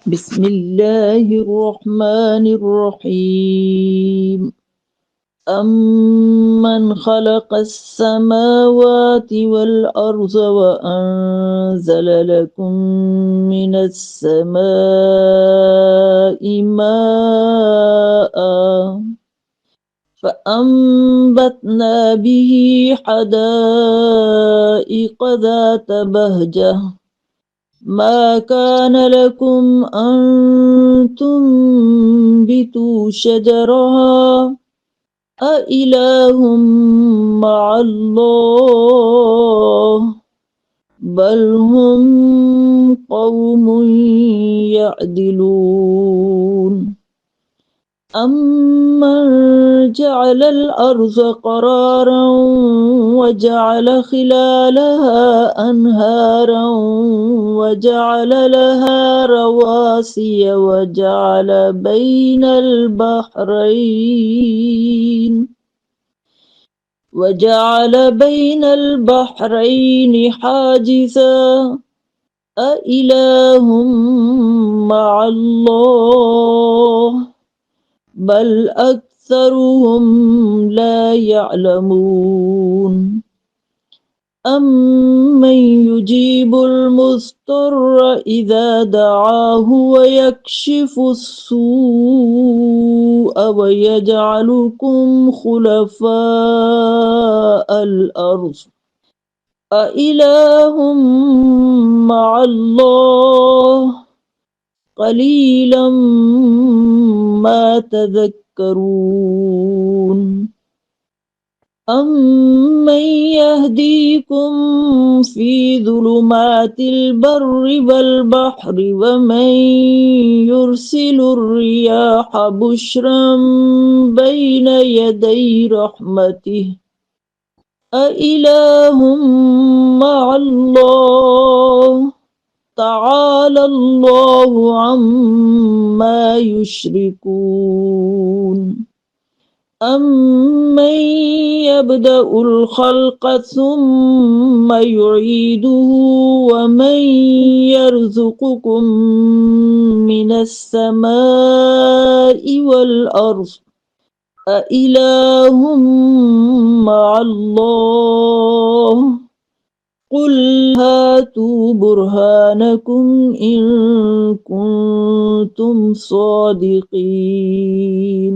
بسم الله الرحمن الرحيم أمن خلق السماوات والأرض وأنزل لكم من السماء ماء فأنبتنا به حدائق ذات بهجة ما كان لكم أن تنبتوا شجرها أإله مع الله بل هم قوم يعدلون أمن جعل الأرض قرارا وجعل خلالها أنهارا وجعل لها رواسي وجعل بين البحرين حاجزا أإله مع الله بل أكثرهم لا يعلمون أمن يجيب المضطر إذا دعاه ويكشف السوء ويجعلكم خلفاء الأرض أإله مع الله قليلا ما تذكرون أمن يهديكم في ظلمات البر والبحر ومن يرسل الرياح بشرا بين يدي رحمته أإله مع الله تعالى الله عما يشركون أمن يبدأ الخلق ثم يعيده ومن يرزقكم من السماء والأرض أإله مع الله قل هاتوا برهانكم إن كنتم صادقين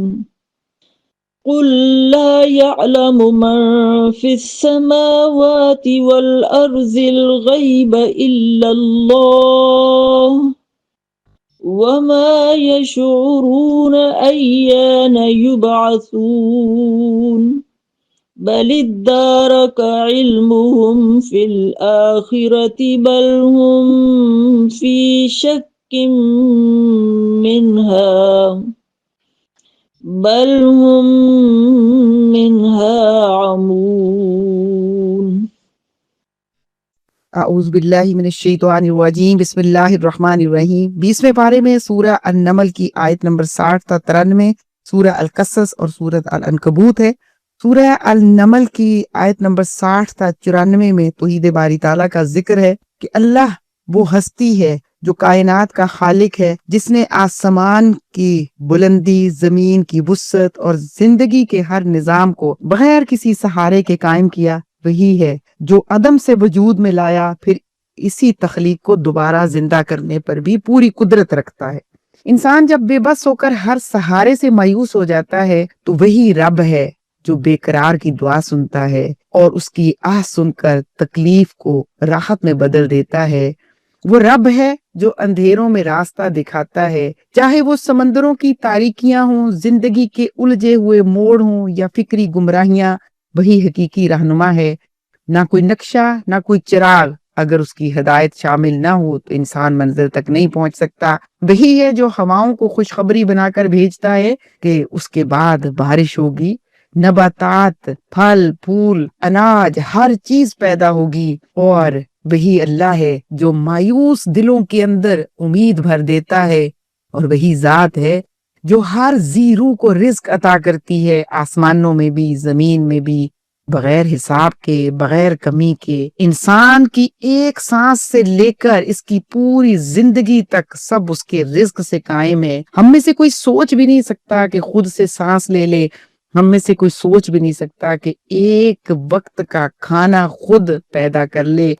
قل لا يعلم من في السماوات والأرض الغيب إلا الله وما يشعرون أيان يبعثون بل ادارك علمهم في الآخرة بل هم في شك منها عمون اعوذ باللہ من الشیطان الرجیم بسم اللہ الرحمن الرحیم 20ویں پارے میں سورہ النمل کی آیت نمبر 60 تا 93 سورہ القصص اور سورہ العنکبوت ہے۔ سورہ النمل کی آیت نمبر 60 تا 94 میں توحید باری تعالیٰ کا ذکر ہے کہ اللہ وہ ہستی ہے جو کائنات کا خالق ہے، جس نے آسمان کی بلندی، زمین کی وسعت اور زندگی کے ہر نظام کو بغیر کسی سہارے کے قائم کیا۔ وہی ہے جو عدم سے وجود میں لایا، پھر اسی تخلیق کو دوبارہ زندہ کرنے پر بھی پوری قدرت رکھتا ہے۔ انسان جب بے بس ہو کر ہر سہارے سے مایوس ہو جاتا ہے تو وہی رب ہے جو بے قرار کی دعا سنتا ہے اور اس کی آہ سن کر تکلیف کو راحت میں بدل دیتا ہے۔ وہ رب ہے جو اندھیروں میں راستہ دکھاتا ہے، چاہے وہ سمندروں کی تاریکیاں ہوں، زندگی کے الجھے ہوئے موڑ ہوں یا فکری گمراہیاں، وہی حقیقی رہنما ہے۔ نہ کوئی نقشہ، نہ کوئی چراغ، اگر اس کی ہدایت شامل نہ ہو تو انسان منزل تک نہیں پہنچ سکتا۔ وہی ہے جو ہواؤں کو خوشخبری بنا کر بھیجتا ہے کہ اس کے بعد بارش ہوگی، نباتات، پھل پھول، اناج، ہر چیز پیدا ہوگی۔ اور وہی اللہ ہے جو مایوس دلوں کے اندر امید بھر دیتا ہے، اور وہی ذات ہے جو ہر ذی روح کو رزق عطا کرتی ہے، آسمانوں میں بھی، زمین میں بھی، بغیر حساب کے، بغیر کمی کے، انسان کی ایک سانس سے لے کر اس کی پوری زندگی تک سب اس کے رزق سے قائم ہے۔ ہم میں سے کوئی سوچ بھی نہیں سکتا کہ خود سے سانس لے لے، ہم میں سے کوئی سوچ بھی نہیں سکتا کہ ایک وقت کا کھانا خود پیدا کر لے۔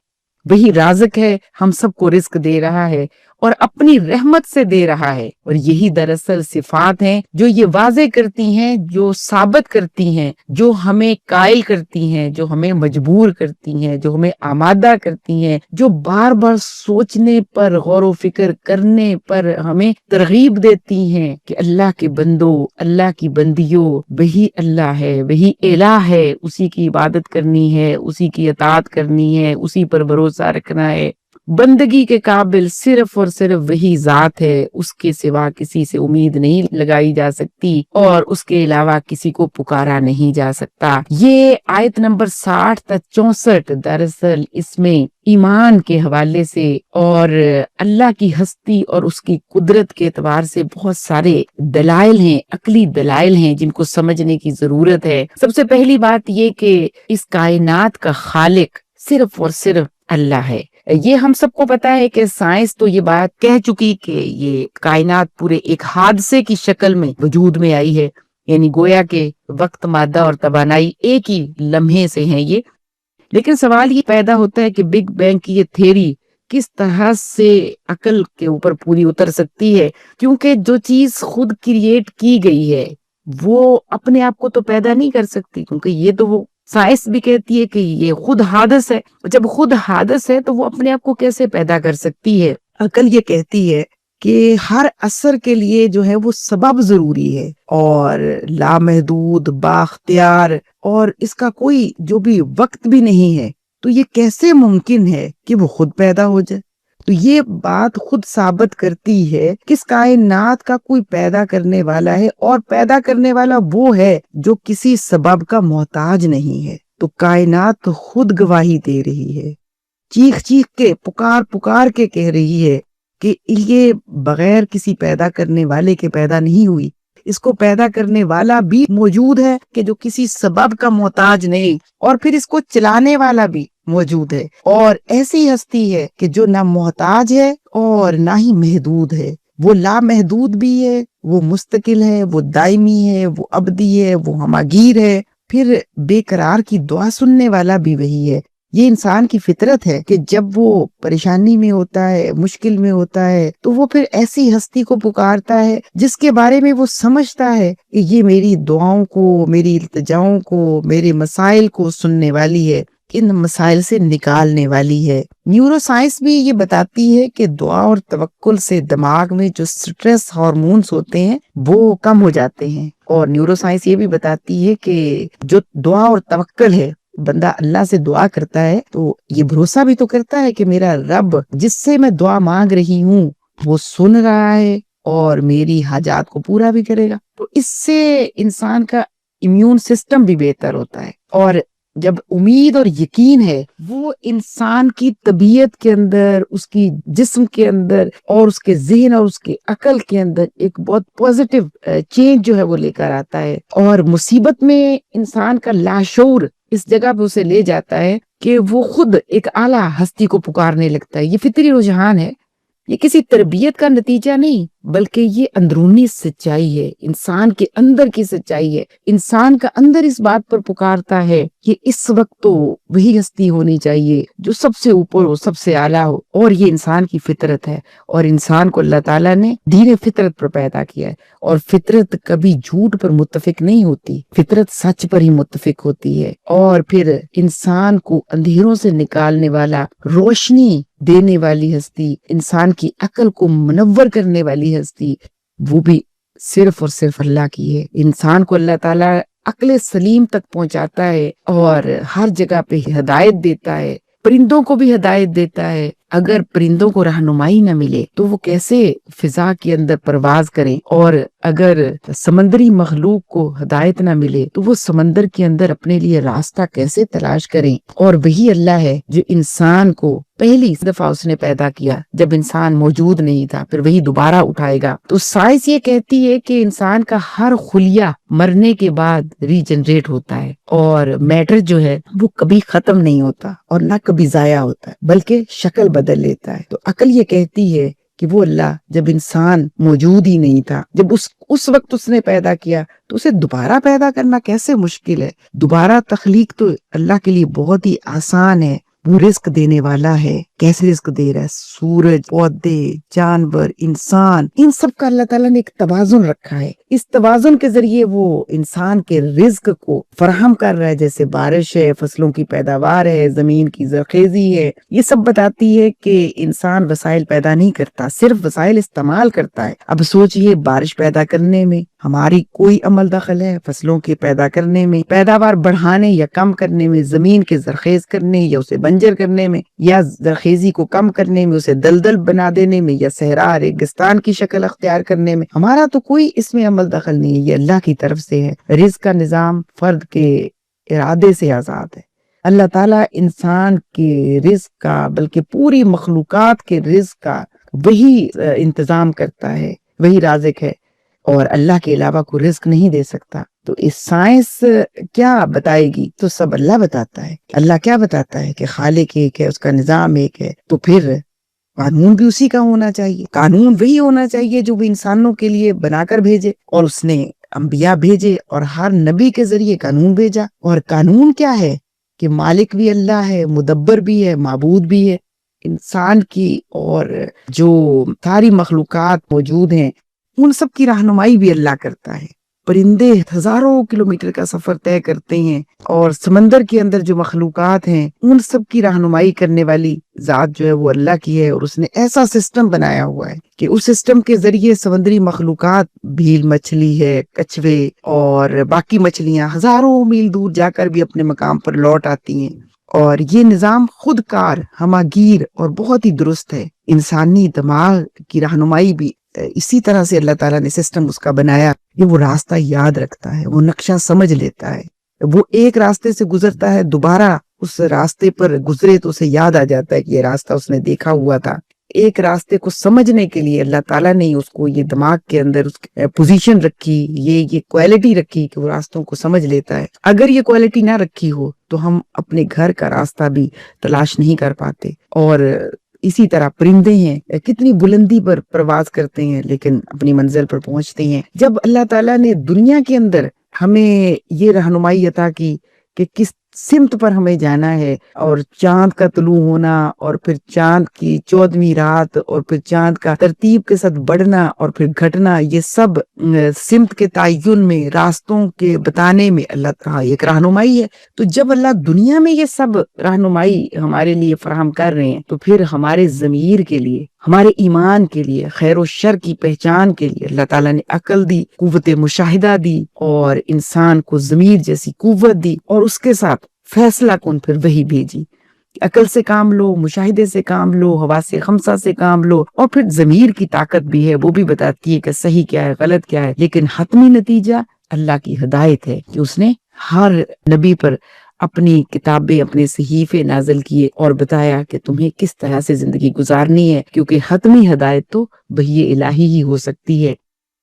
وہی رازق ہے، ہم سب کو رزق دے رہا ہے اور اپنی رحمت سے دے رہا ہے، اور یہی دراصل صفات ہیں جو یہ واضح کرتی ہیں، جو ثابت کرتی ہیں، جو ہمیں قائل کرتی ہیں، جو ہمیں مجبور کرتی ہیں، جو ہمیں آمادہ کرتی ہیں، جو بار بار سوچنے پر، غور و فکر کرنے پر ہمیں ترغیب دیتی ہیں کہ اللہ کے بندو، اللہ کی بندیوں، وہی اللہ ہے، وہی الہ ہے، اسی کی عبادت کرنی ہے، اسی کی اطاعت کرنی ہے، اسی پر بھروسہ رکھنا ہے۔ بندگی کے قابل صرف اور صرف وہی ذات ہے، اس کے سوا کسی سے امید نہیں لگائی جا سکتی اور اس کے علاوہ کسی کو پکارا نہیں جا سکتا۔ یہ آیت نمبر 60 تا 64 دراصل اس میں ایمان کے حوالے سے اور اللہ کی ہستی اور اس کی قدرت کے اعتبار سے بہت سارے دلائل ہیں، عقلی دلائل ہیں جن کو سمجھنے کی ضرورت ہے۔ سب سے پہلی بات یہ کہ اس کائنات کا خالق صرف اور صرف اللہ ہے۔ یہ ہم سب کو پتا ہے کہ سائنس تو یہ بات کہہ چکی کہ یہ کائنات پورے ایک حادثے کی شکل میں وجود میں آئی ہے، یعنی گویا کہ وقت، مادہ اور توانائی ایک ہی لمحے سے ہیں یہ۔ لیکن سوال یہ پیدا ہوتا ہے کہ بگ بینگ کی یہ تھیوری کس طرح سے عقل کے اوپر پوری اتر سکتی ہے، کیونکہ جو چیز خود کریٹ کی گئی ہے وہ اپنے آپ کو تو پیدا نہیں کر سکتی، کیونکہ یہ تو وہ سائنس بھی کہتی ہے کہ یہ خود حادث ہے۔ جب خود حادث ہے تو وہ اپنے آپ کو کیسے پیدا کر سکتی ہے؟ عقل یہ کہتی ہے کہ ہر اثر کے لیے جو ہے وہ سبب ضروری ہے، اور لامحدود، بااختیار، اور اس کا کوئی جو بھی وقت بھی نہیں ہے، تو یہ کیسے ممکن ہے کہ وہ خود پیدا ہو جائے؟ تو یہ بات خود ثابت کرتی ہے کہ اس کائنات کا کوئی پیدا کرنے والا ہے، اور پیدا کرنے والا وہ ہے جو کسی سبب کا محتاج نہیں ہے۔ تو کائنات خود گواہی دے رہی ہے، چیخ چیخ کے، پکار پکار کے کہہ رہی ہے کہ یہ بغیر کسی پیدا کرنے والے کے پیدا نہیں ہوئی، اس کو پیدا کرنے والا بھی موجود ہے کہ جو کسی سبب کا محتاج نہیں، اور پھر اس کو چلانے والا بھی موجود ہے، اور ایسی ہستی ہے کہ جو نہ محتاج ہے اور نہ ہی محدود ہے، وہ لامحدود بھی ہے، وہ مستقل ہے، وہ دائمی ہے، وہ ابدی ہے، وہ ہماگیر ہے، پھر بے قرار کی دعا سننے والا بھی وہی ہے۔ یہ انسان کی فطرت ہے کہ جب وہ پریشانی میں ہوتا ہے، مشکل میں ہوتا ہے، تو وہ پھر ایسی ہستی کو پکارتا ہے جس کے بارے میں وہ سمجھتا ہے کہ یہ میری دعاؤں کو، میری التجاؤں کو، میرے مسائل کو سننے والی ہے، ان مسائل سے نکالنے والی ہے۔ نیورو سائنس بھی یہ بتاتی ہے کہ دعا اور توکل سے دماغ میں جو سٹریس ہارمونز ہوتے ہیں وہ کم ہو جاتے ہیں، اور نیورو سائنس یہ بھی بتاتی ہے کہ جو دعا اور توکل ہے، بندہ اللہ سے دعا کرتا ہے تو یہ بھروسہ بھی تو کرتا ہے کہ میرا رب جس سے میں دعا مانگ رہی ہوں وہ سن رہا ہے اور میری حاجات کو پورا بھی کرے گا۔ تو اس سے انسان کا امیون سسٹم بھی بہتر ہوتا ہے، اور جب امید اور یقین ہے وہ انسان کی طبیعت کے اندر، اس کی جسم کے اندر، اور اس کے ذہن اور اس کے عقل کے اندر ایک بہت پازیٹیو چینج جو ہے وہ لے کر آتا ہے، اور مصیبت میں انسان کا لاشعور اس جگہ پہ اسے لے جاتا ہے کہ وہ خود ایک اعلیٰ ہستی کو پکارنے لگتا ہے۔ یہ فطری رجحان ہے، یہ کسی تربیت کا نتیجہ نہیں، بلکہ یہ اندرونی سچائی ہے، انسان کے اندر کی سچائی ہے۔ انسان کا اندر اس بات پر پکارتا ہے کہ اس وقت تو وہی ہستی ہونی چاہیے جو سب سے اوپر ہو، سب سے اعلیٰ ہو، اور یہ انسان کی فطرت ہے، اور انسان کو اللہ تعالیٰ نے دین فطرت پر پیدا کیا ہے، اور فطرت کبھی جھوٹ پر متفق نہیں ہوتی، فطرت سچ پر ہی متفق ہوتی ہے، اور پھر انسان کو اندھیروں سے نکالنے والا، روشنی دینے والی ہستی، انسان کی عقل کو منور کرنے والی ہستی، وہ بھی صرف اور صرف اللہ کی ہے۔ انسان کو اللہ تعالیٰ عقل سلیم تک پہنچاتا ہے اور ہر جگہ پہ ہدایت دیتا ہے، پرندوں کو بھی ہدایت دیتا ہے، اگر پرندوں کو رہنمائی نہ ملے تو وہ کیسے فضا کے اندر پرواز کریں، اور اگر سمندری مخلوق کو ہدایت نہ ملے تو وہ سمندر کے اندر اپنے لیے راستہ کیسے تلاش کریں۔ اور وہی اللہ ہے جو انسان کو پہلی دفعہ اس نے پیدا کیا جب انسان موجود نہیں تھا، پھر وہی دوبارہ اٹھائے گا۔ تو سائنس یہ کہتی ہے کہ انسان کا ہر خلیہ مرنے کے بعد ری جنریٹ ہوتا ہے، اور میٹر جو ہے وہ کبھی ختم نہیں ہوتا اور نہ کبھی ضائع ہوتا ہے، بلکہ شکل بدل لیتا ہے۔ تو عقل یہ کہتی ہے کہ وہ اللہ جب انسان موجود ہی نہیں تھا، جب اس وقت اس نے پیدا کیا تو اسے دوبارہ پیدا کرنا کیسے مشکل ہے۔ دوبارہ تخلیق تو اللہ کے لیے بہت ہی آسان ہے۔ وہ رزق دینے والا ہے۔ کیسے رزق دے رہا ہے؟ سورج، پودے، جانور، انسان، ان سب کا اللہ تعالیٰ نے ایک توازن رکھا ہے۔ اس توازن کے ذریعے وہ انسان کے رزق کو فراہم کر رہا ہے، جیسے بارش ہے، فصلوں کی پیداوار ہے، زمین کی زرخیزی ہے۔ یہ سب بتاتی ہے کہ انسان وسائل پیدا نہیں کرتا، صرف وسائل استعمال کرتا ہے۔ اب سوچئے بارش پیدا کرنے میں ہماری کوئی عمل دخل ہے؟ فصلوں کے پیدا کرنے میں، پیداوار بڑھانے یا کم کرنے میں، زمین کے زرخیز کرنے یا اسے بنجر کرنے میں، یا زرخیزی کو کم کرنے میں، اسے دلدل بنا دینے میں، یا صحرا ریگستان کی شکل اختیار کرنے میں، ہمارا تو کوئی اس میں عمل دخل نہیں ہے، یہ اللہ کی طرف سے ہے۔ رزق کا نظام فرد کے ارادے سے آزاد ہے۔ اللہ تعالیٰ انسان کے رزق کا بلکہ پوری مخلوقات کے رزق کا وہی انتظام کرتا ہے، وہی رازق ہے، اور اللہ کے علاوہ کوئی رزق نہیں دے سکتا۔ تو اس سائنس کیا بتائے گی؟ تو سب اللہ بتاتا ہے۔ اللہ کیا بتاتا ہے کہ خالق ایک ہے، اس کا نظام ایک ہے، تو پھر قانون بھی اسی کا ہونا چاہیے۔ قانون وہی ہونا چاہیے جو وہ انسانوں کے لیے بنا کر بھیجے، اور اس نے انبیاء بھیجے اور ہر نبی کے ذریعے قانون بھیجا۔ اور قانون کیا ہے کہ مالک بھی اللہ ہے، مدبر بھی ہے، معبود بھی ہے انسان کی، اور جو ساری مخلوقات موجود ہیں ان سب کی رہنمائی بھی اللہ کرتا ہے۔ پرندے ہزاروں کلومیٹر کا سفر طے کرتے ہیں، اور سمندر کے اندر جو مخلوقات ہیں ان سب کی رہنمائی کرنے والی ذات جو ہے وہ اللہ کی ہے، اور اس نے ایسا سسٹم بنایا ہوا ہے کہ اس سسٹم کے ذریعے سمندری مخلوقات، بھیل مچھلی ہے، کچھوے اور باقی مچھلیاں ہزاروں میل دور جا کر بھی اپنے مقام پر لوٹ آتی ہیں۔ اور یہ نظام خود کار، ہمہ گیر اور بہت ہی درست ہے۔ انسانی دماغ کی رہنمائی بھی اسی طرح سے اللہ تعالیٰ نے سسٹم اس کا بنایا کہ وہ راستہ یاد رکھتا ہے، وہ نقشہ سمجھ لیتا ہے، وہ ایک راستے سے گزرتا ہے، دوبارہ اس راستے پر گزرے تو اسے یاد آ جاتا ہے کہ یہ راستہ اس نے دیکھا ہوا تھا۔ ایک راستے کو سمجھنے کے لیے اللہ تعالیٰ نے اس کو یہ دماغ کے اندر اس پوزیشن رکھی، یہ کوالٹی رکھی کہ وہ راستوں کو سمجھ لیتا ہے۔ اگر یہ کوالٹی نہ رکھی ہو تو ہم اپنے گھر کا راستہ بھی تلاش نہیں کر پاتے۔ اور اسی طرح پرندے ہیں، کتنی بلندی پر پرواز کرتے ہیں لیکن اپنی منزل پر پہنچتے ہیں۔ جب اللہ تعالیٰ نے دنیا کے اندر ہمیں یہ رہنمائی عطا کی کہ کس سمت پر ہمیں جانا ہے، اور چاند کا طلوع ہونا، اور پھر چاند کی 14ویں رات، اور پھر چاند کا ترتیب کے ساتھ بڑھنا اور پھر گھٹنا، یہ سب سمت کے تعین میں، راستوں کے بتانے میں اللہ تعالیٰ ایک رہنمائی ہے۔ تو جب اللہ دنیا میں یہ سب رہنمائی ہمارے لیے فراہم کر رہے ہیں، تو پھر ہمارے ضمیر کے لیے، ہمارے ایمان کے لیے، خیر و شر کی پہچان کے لیے اللہ تعالیٰ نے عقل دی، قوت مشاہدہ دی، اور انسان کو ضمیر جیسی قوت دی، اور اس کے ساتھ فیصلہ کن پھر وہی بھیجی۔ عقل سے کام لو، مشاہدے سے کام لو، حواس خمسہ سے کام لو، اور پھر ضمیر کی طاقت بھی ہے، وہ بھی بتاتی ہے کہ صحیح کیا ہے، غلط کیا ہے، لیکن حتمی نتیجہ اللہ کی ہدایت ہے کہ اس نے ہر نبی پر اپنی کتابیں، اپنے صحیفے نازل کیے اور بتایا کہ تمہیں کس طرح سے زندگی گزارنی ہے، کیونکہ حتمی ہدایت تو وحی الہی ہی ہو سکتی ہے۔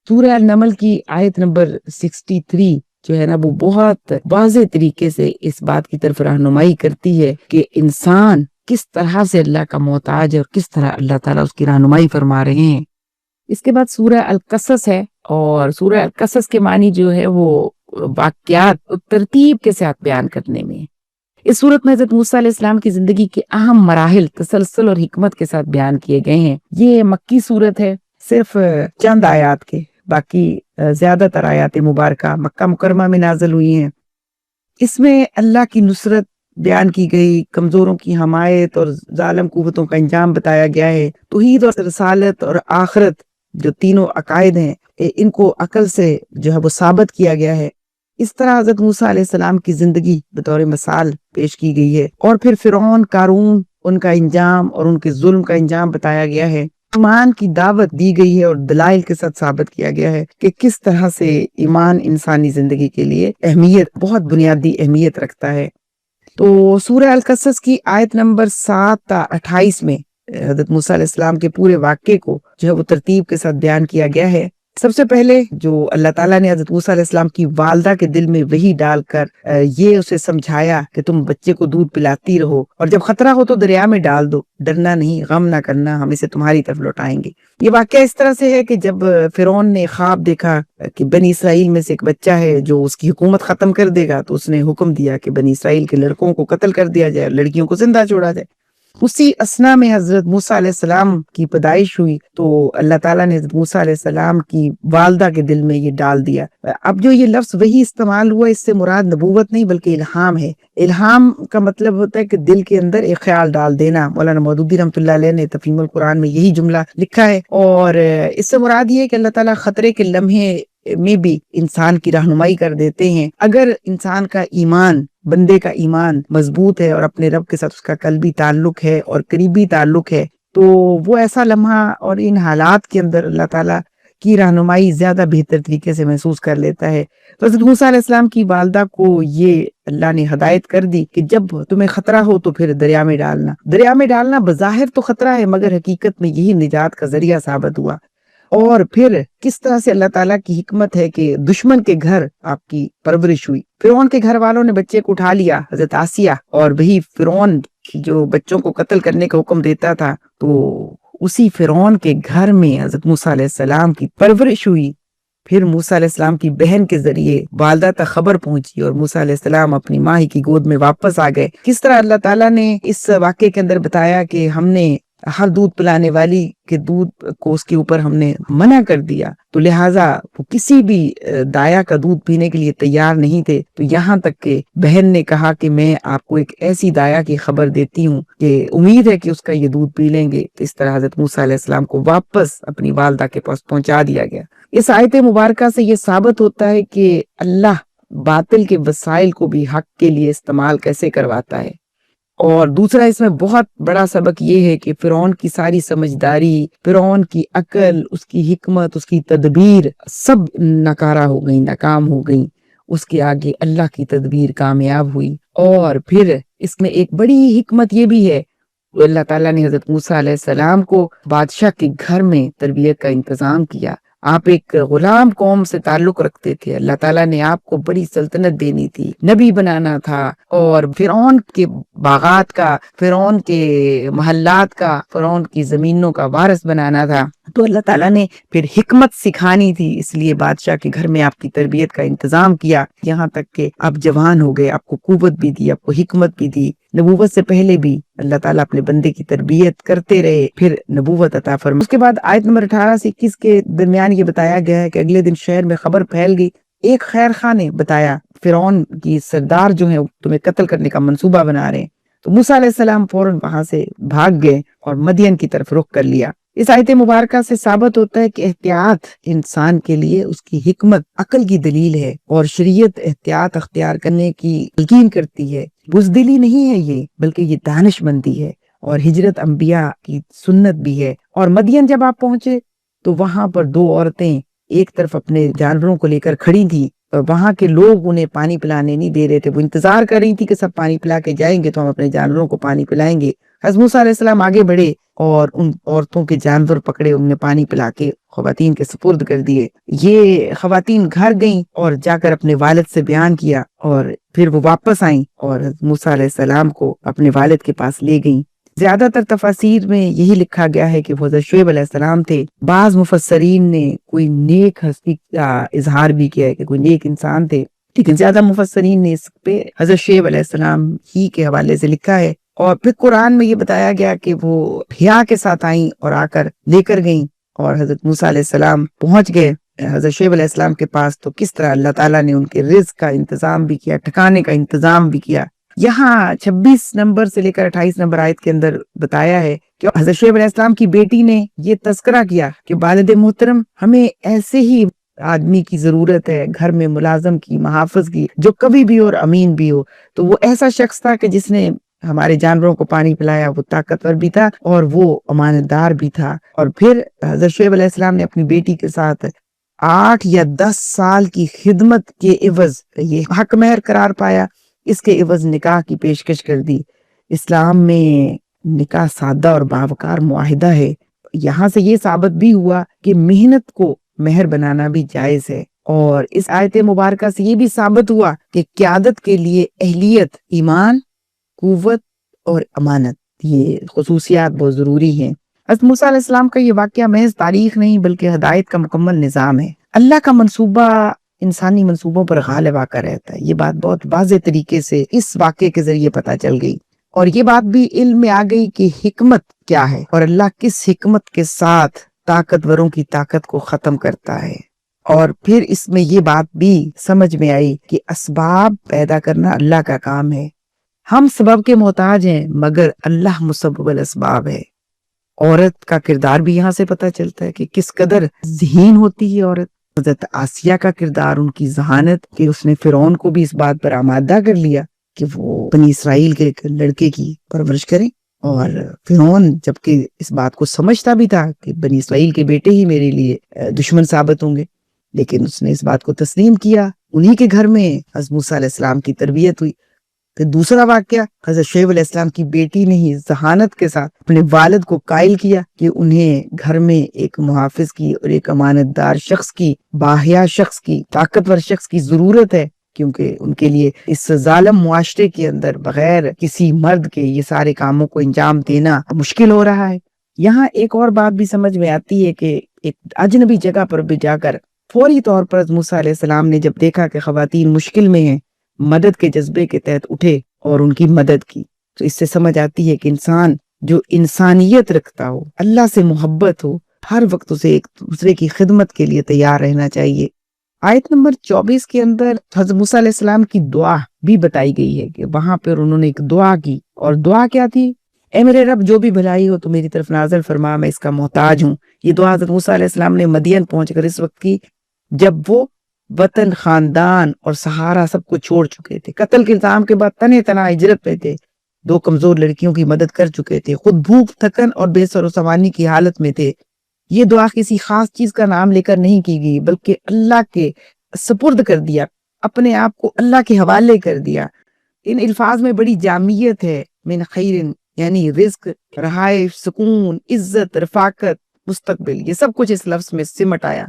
سورہ النمل کی آیت نمبر 63 جو ہے نا، وہ بہت واضح طریقے سے اس بات کی طرف رہنمائی کرتی ہے کہ انسان کس طرح سے اللہ کا محتاج ہے، اور کس طرح اللہ تعالیٰ اس کی رہنمائی فرما رہے ہیں۔ اس کے بعد سورہ القصص ہے، اور سورہ القصص کے معنی جو ہے وہ واقعات ترتیب کے ساتھ بیان کرنے میں۔ اس صورت میں حضرت موسیٰ علیہ السلام کی زندگی کے اہم مراحل تسلسل اور حکمت کے ساتھ بیان کیے گئے ہیں۔ یہ مکی صورت ہے، صرف چند آیات کے، باقی زیادہ تر آیات مبارکہ مکہ مکرمہ میں نازل ہوئی ہیں۔ اس میں اللہ کی نصرت بیان کی گئی، کمزوروں کی حمایت اور ظالم قوتوں کا انجام بتایا گیا ہے، توحید اور رسالت اور آخرت جو تینوں عقائد ہیں ان کو عقل سے جو ہے وہ ثابت کیا گیا ہے۔ اس طرح حضرت موسیٰ علیہ السلام کی زندگی بطور مثال پیش کی گئی ہے، اور پھر فرعون، قارون ان کا انجام اور ان کے ظلم کا انجام بتایا گیا ہے، ایمان کی دعوت دی گئی ہے اور دلائل کے ساتھ ثابت کیا گیا ہے کہ کس طرح سے ایمان انسانی زندگی کے لیے بہت بنیادی اہمیت رکھتا ہے۔ تو سورہ القصص کی آیت نمبر 7 تا 28 میں حضرت موسیٰ علیہ السلام کے پورے واقعے کو جو ہے وہ ترتیب کے ساتھ بیان کیا گیا ہے۔ سب سے پہلے جو اللہ تعالیٰ نے حضرت موسیٰ علیہ السلام کی والدہ کے دل میں وحی ڈال کر یہ اسے سمجھایا کہ تم بچے کو دودھ پلاتی رہو اور جب خطرہ ہو تو دریا میں ڈال دو، ڈرنا نہیں، غم نہ کرنا، ہم اسے تمہاری طرف لوٹائیں گے۔ یہ واقعہ اس طرح سے ہے کہ جب فرعون نے خواب دیکھا کہ بنی اسرائیل میں سے ایک بچہ ہے جو اس کی حکومت ختم کر دے گا، تو اس نے حکم دیا کہ بنی اسرائیل کے لڑکوں کو قتل کر دیا جائے اور لڑکیوں کو زندہ چھوڑا جائے۔ اسی اثنا میں حضرت موسیٰ علیہ السلام کی پیدائش ہوئی تو اللہ تعالیٰ نے حضرت موسیٰ علیہ السلام کی والدہ کے دل میں یہ ڈال دیا۔ اب جو یہ لفظ وہی استعمال ہوا، اس سے مراد نبوت نہیں بلکہ الہام ہے۔ الہام کا مطلب ہوتا ہے کہ دل کے اندر ایک خیال ڈال دینا۔ مولانا مودودی رحمۃ اللہ علیہ نے تفہیم القرآن میں یہی جملہ لکھا ہے، اور اس سے مراد یہ ہے کہ اللہ تعالیٰ خطرے کے لمحے میں بھی انسان کی رہنمائی کر دیتے ہیں۔ اگر انسان کا ایمان، بندے کا ایمان مضبوط ہے اور اپنے رب کے ساتھ اس کا قلبی تعلق ہے اور قریبی تعلق ہے، تو وہ ایسا لمحہ اور ان حالات کے اندر اللہ تعالیٰ کی رہنمائی زیادہ بہتر طریقے سے محسوس کر لیتا ہے۔ تو حضرت موسیٰ علیہ السلام کی والدہ کو یہ اللہ نے ہدایت کر دی کہ جب تمہیں خطرہ ہو تو پھر دریا میں ڈالنا۔ دریا میں ڈالنا بظاہر تو خطرہ ہے مگر حقیقت میں یہی نجات کا ذریعہ ثابت ہوا۔ اور پھر کس طرح سے اللہ تعالیٰ کی حکمت ہے کہ دشمن کے گھر آپ کی پرورش ہوئی۔ فرعون کے گھر والوں نے بچے کو اٹھا لیا، حضرت آسیہ، اور وہی فرعون جو بچوں کو قتل کرنے کا حکم دیتا تھا، تو اسی فرعون کے گھر میں حضرت موسیٰ علیہ السلام کی پرورش ہوئی۔ پھر موسیٰ علیہ السلام کی بہن کے ذریعے والدہ تک خبر پہنچی اور موسیٰ علیہ السلام اپنی ماں ہی کی گود میں واپس آ گئے۔ کس طرح اللہ تعالیٰ نے اس واقعے کے اندر بتایا کہ ہم نے ہر دودھ پلانے والی کے دودھ کو اس کے اوپر ہم نے منع کر دیا، تو لہٰذا وہ کسی بھی دایا کا دودھ پینے کے لیے تیار نہیں تھے، تو یہاں تک کہ بہن نے کہا کہ میں آپ کو ایک ایسی دایا کی خبر دیتی ہوں کہ امید ہے کہ اس کا یہ دودھ پی لیں گے۔ تو اس طرح حضرت موسیٰ علیہ السلام کو واپس اپنی والدہ کے پاس پہنچا دیا گیا۔ اس آیت مبارکہ سے یہ ثابت ہوتا ہے کہ اللہ باطل کے وسائل کو بھی حق کے لیے استعمال کیسے کرواتا ہے۔ اور دوسرا اس میں بہت بڑا سبق یہ ہے کہ فرعون کی ساری سمجھداری، فرعون کی عقل، اس کی حکمت، اس کی تدبیر سب ناکارہ ہو گئی، ناکام ہو گئی۔ اس کے آگے اللہ کی تدبیر کامیاب ہوئی۔ اور پھر اس میں ایک بڑی حکمت یہ بھی ہے، اللہ تعالیٰ نے حضرت موسیٰ علیہ السلام کو بادشاہ کے گھر میں تربیت کا انتظام کیا۔ آپ ایک غلام قوم سے تعلق رکھتے تھے، اللہ تعالیٰ نے آپ کو بڑی سلطنت دینی تھی، نبی بنانا تھا، اور فرعون کے باغات کا، فرعون کے محلات کا، فرعون کی زمینوں کا وارث بنانا تھا۔ تو اللہ تعالیٰ نے پھر حکمت سکھانی تھی، اس لیے بادشاہ کے گھر میں آپ کی تربیت کا انتظام کیا، یہاں تک کہ آپ جوان ہو گئے، آپ کو قوت بھی دی، آپ کو حکمت بھی دی۔ نبوت سے پہلے بھی اللہ تعالیٰ اپنے بندے کی تربیت کرتے رہے، پھر نبوت عطا فرمائی۔ اس کے بعد آیت نمبر 18 سے 21 کے درمیان یہ بتایا گیا ہے کہ اگلے دن شہر میں خبر پھیل گئی، ایک خیر خواہ نے بتایا فرعون کی سردار جو ہیں تمہیں قتل کرنے کا منصوبہ بنا رہے ہیں۔ تو موسیٰ علیہ السلام فوراً وہاں سے بھاگ گئے اور مدین کی طرف رخ کر لیا۔ اس آیت مبارکہ سے ثابت ہوتا ہے کہ احتیاط انسان کے لیے اس کی حکمت، عقل کی دلیل ہے، اور شریعت احتیاط اختیار کرنے کی تلقین کرتی ہے۔ بزدلی نہیں ہے یہ، بلکہ یہ دانش مندی ہے، اور ہجرت انبیاء کی سنت بھی ہے۔ اور مدین جب آپ پہنچے تو وہاں پر دو عورتیں ایک طرف اپنے جانوروں کو لے کر کھڑی تھی، اور وہاں کے لوگ انہیں پانی پلانے نہیں دے رہے تھے، وہ انتظار کر رہی تھی کہ سب پانی پلا کے جائیں گے تو ہم اپنے جانوروں کو پانی پلائیں گے۔ حضرت موسیٰ علیہ السلام آگے بڑھے اور ان عورتوں کے جانور پکڑے، انہیں پانی پلا کے خواتین کے سپرد کر دیے۔ یہ خواتین گھر گئیں اور جا کر اپنے والد سے بیان کیا، اور پھر وہ واپس آئیں اور حضرت موسیٰ علیہ السلام کو اپنے والد کے پاس لے گئیں۔ زیادہ تر تفاسیر میں یہی لکھا گیا ہے کہ وہ حضرت شعیب علیہ السلام تھے۔ بعض مفسرین نے کوئی نیک ہستی کا اظہار بھی کیا ہے کہ کوئی نیک انسان تھے، لیکن زیادہ مفسرین نے اس پہ حضرت شعیب علیہ السلام ہی کے حوالے سے لکھا ہے۔ اور پھر قرآن میں یہ بتایا گیا کہ وہ حیا کے ساتھ آئیں اور آ کر لے کر گئیں، اور حضرت موسیٰ علیہ السلام پہنچ گئے حضرت شعیب علیہ السلام کے پاس، تو کس طرح اللہ تعالیٰ نے ان کے رزق کا انتظام بھی کیا، ٹھکانے کا انتظام بھی کیا۔ یہاں 26 نمبر سے لے کر 28 نمبر آیت کے اندر بتایا ہے کہ حضرت شعیب علیہ السلام کی بیٹی نے یہ تذکرہ کیا کہ والد محترم، ہمیں ایسے ہی آدمی کی ضرورت ہے گھر میں، ملازم کی، محافظ کی، جو کبھی بھی اور امین بھی ہو۔ تو وہ ایسا شخص تھا کہ جس نے ہمارے جانوروں کو پانی پلایا، وہ طاقتور بھی تھا اور وہ امانت دار بھی تھا۔ اور پھر حضرت شعیب علیہ السلام نے اپنی بیٹی کے ساتھ 8 یا 10 سال کی خدمت کے عوض یہ حق مہر قرار پایا، اس کے عوض نکاح کی پیشکش کر دی۔ اسلام میں نکاح سادہ اور باوقار معاہدہ ہے۔ یہاں سے یہ ثابت بھی ہوا کہ محنت کو مہر بنانا بھی جائز ہے، اور اس آیت مبارکہ سے یہ بھی ثابت ہوا کہ قیادت کے لیے اہلیت، ایمان، قوت اور امانت، یہ خصوصیات بہت ضروری ہیں۔ حضرت موسیٰ علیہ السلام کا یہ واقعہ محض تاریخ نہیں بلکہ ہدایت کا مکمل نظام ہے۔ اللہ کا منصوبہ انسانی منصوبوں پر غالب آ کر رہتا ہے، یہ بات بہت واضح طریقے سے اس واقعے کے ذریعے پتہ چل گئی، اور یہ بات بھی علم میں آ گئی کہ حکمت کیا ہے اور اللہ کس حکمت کے ساتھ طاقتوروں کی طاقت کو ختم کرتا ہے۔ اور پھر اس میں یہ بات بھی سمجھ میں آئی کہ اسباب پیدا کرنا اللہ کا کام ہے، ہم سبب کے محتاج ہیں مگر اللہ مسبب الاسباب ہے۔ عورت کا کردار بھی یہاں سے پتہ چلتا ہے کہ کس قدر ذہین ہوتی ہے عورت۔ حضرت آسیہ کا کردار، ان کی ذہانت کہ اس نے فرعون کو بھی اس بات پر آمادہ کر لیا کہ وہ بنی اسرائیل کے ایک لڑکے کی پرورش کریں، اور فرعون جبکہ اس بات کو سمجھتا بھی تھا کہ بنی اسرائیل کے بیٹے ہی میرے لیے دشمن ثابت ہوں گے، لیکن اس نے اس بات کو تسلیم کیا۔ انہی کے گھر میں حضرت موسیٰ علیہ السلام کی تربیت ہوئی۔ پھر دوسرا واقعہ، حضرت شعیب علیہ السلام کی بیٹی نے ہی ذہانت کے ساتھ اپنے والد کو قائل کیا کہ انہیں گھر میں ایک محافظ کی اور ایک امانت دار شخص کی، باحیا شخص کی، طاقتور شخص کی ضرورت ہے، کیونکہ ان کے لیے اس ظالم معاشرے کے اندر بغیر کسی مرد کے یہ سارے کاموں کو انجام دینا مشکل ہو رہا ہے۔ یہاں ایک اور بات بھی سمجھ میں آتی ہے کہ ایک اجنبی جگہ پر بھی جا کر فوری طور پر موسیٰ علیہ السلام نے جب دیکھا کہ خواتین مشکل میں ہیں، مدد کے جذبے کے تحت اٹھے اور ان کی مدد کی۔ تو اس سے سمجھ آتی ہے کہ انسان جو انسانیت رکھتا ہو، اللہ سے محبت ہو، ہر وقت اسے ایک دوسرے کی خدمت کے لیے تیار رہنا چاہیے۔ آیت نمبر 24 کے اندر حضرت موسیٰ علیہ السلام کی دعا بھی بتائی گئی ہے کہ وہاں پر انہوں نے ایک دعا کی، اور دعا کیا تھی؟ اے میرے رب، جو بھی بھلائی ہو تو میری طرف نازل فرما، میں اس کا محتاج ہوں۔ یہ دعا حضرت موسیٰ علیہ السلام نے مدین پہنچ کر اس وقت کی جب وہ وطن، خاندان اور سہارا سب کو چھوڑ چکے تھے، قتل کے الزام کے بعد تنہ تنہا ہجرت پہ تھے، 2 کمزور لڑکیوں کی مدد کر چکے تھے، خود بھوک، تھکن اور بے سر و سامانی کی حالت میں تھے۔ یہ دعا کسی خاص چیز کا نام لے کر نہیں کی گئی بلکہ اللہ کے سپرد کر دیا، اپنے آپ کو اللہ کے حوالے کر دیا۔ ان الفاظ میں بڑی جامعیت ہے، من خیر یعنی رزق، رہائش، سکون، عزت، رفاقت، مستقبل، یہ سب کچھ اس لفظ میں سمٹ آیا۔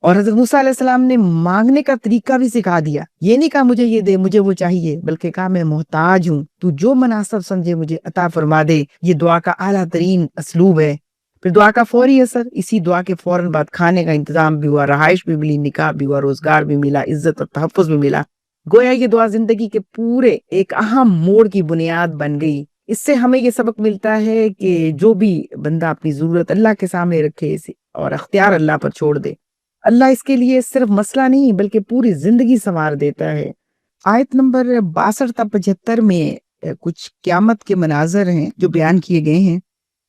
اور حضرت موسیٰ علیہ السلام نے مانگنے کا طریقہ بھی سکھا دیا، یہ نہیں کہا مجھے یہ دے، مجھے وہ چاہیے، بلکہ کہا میں محتاج ہوں، تو جو مناسب سمجھے مجھے عطا فرما دے۔ یہ دعا کا اعلیٰ ترین اسلوب ہے۔ پھر دعا کا فوری اثر، اسی دعا کے فوراً بعد کھانے کا انتظام بھی ہوا، رہائش بھی ملی، نکاح بھی ہوا، روزگار بھی ملا، عزت اور تحفظ بھی ملا۔ گویا یہ دعا زندگی کے پورے ایک اہم موڑ کی بنیاد بن گئی۔ اس سے ہمیں یہ سبق ملتا ہے کہ جو بھی بندہ اپنی ضرورت اللہ کے سامنے رکھے اور اختیار اللہ پر چھوڑ دے، اللہ اس کے لیے صرف مسئلہ نہیں بلکہ پوری زندگی سنوار دیتا ہے۔ آیت نمبر 62 تا 75 میں کچھ قیامت کے مناظر ہیں جو بیان کیے گئے ہیں۔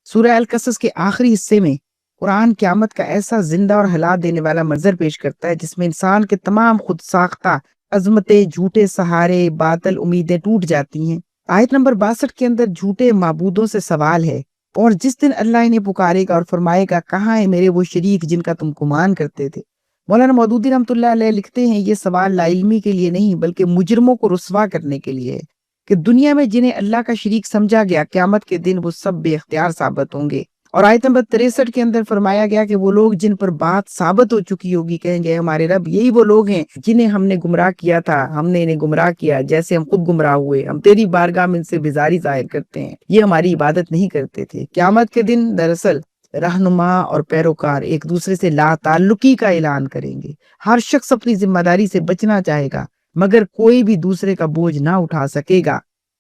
سورہ القصص کے آخری حصے میں قرآن قیامت کا ایسا زندہ اور ہلا دینے والا منظر پیش کرتا ہے جس میں انسان کے تمام خود ساختہ عظمتیں، جھوٹے سہارے، باطل امیدیں ٹوٹ جاتی ہیں۔ آیت نمبر 62 کے اندر جھوٹے معبودوں سے سوال ہے، اور جس دن اللہ انہیں پکارے گا اور فرمائے گا کہاں ہیں میرے وہ شریک جن کا تم گمان کرتے تھے۔ مولانا مودودی رحمۃ اللہ علیہ لکھتے ہیں یہ سوال لا علمی کے لیے نہیں بلکہ مجرموں کو رسوا کرنے کے لیے ہے کہ دنیا میں جنہیں اللہ کا شریک سمجھا گیا قیامت کے دن وہ سب بے اختیار ثابت ہوں گے۔ اور آیت نمبر 63 کے اندر فرمایا گیا کہ وہ لوگ جن پر بات ثابت ہو چکی ہوگی کہیں گے ہمارے رب یہی وہ لوگ ہیں جنہیں ہم نے گمراہ کیا تھا، ہم نے انہیں گمراہ کیا جیسے ہم خود گمراہ ہوئے، ہم تیری بارگاہ میں ان سے بیزاری ظاہر کرتے ہیں، یہ ہماری عبادت نہیں کرتے تھے۔ قیامت کے دن دراصل رہنما اور پیروکار ایک دوسرے سے لا تعلقی کا اعلان کریں گے، ہر شخص اپنی ذمہ داری سے بچنا چاہے گا مگر کوئی بھی دوسرے کا بوجھ نہ اٹھا سکے گا۔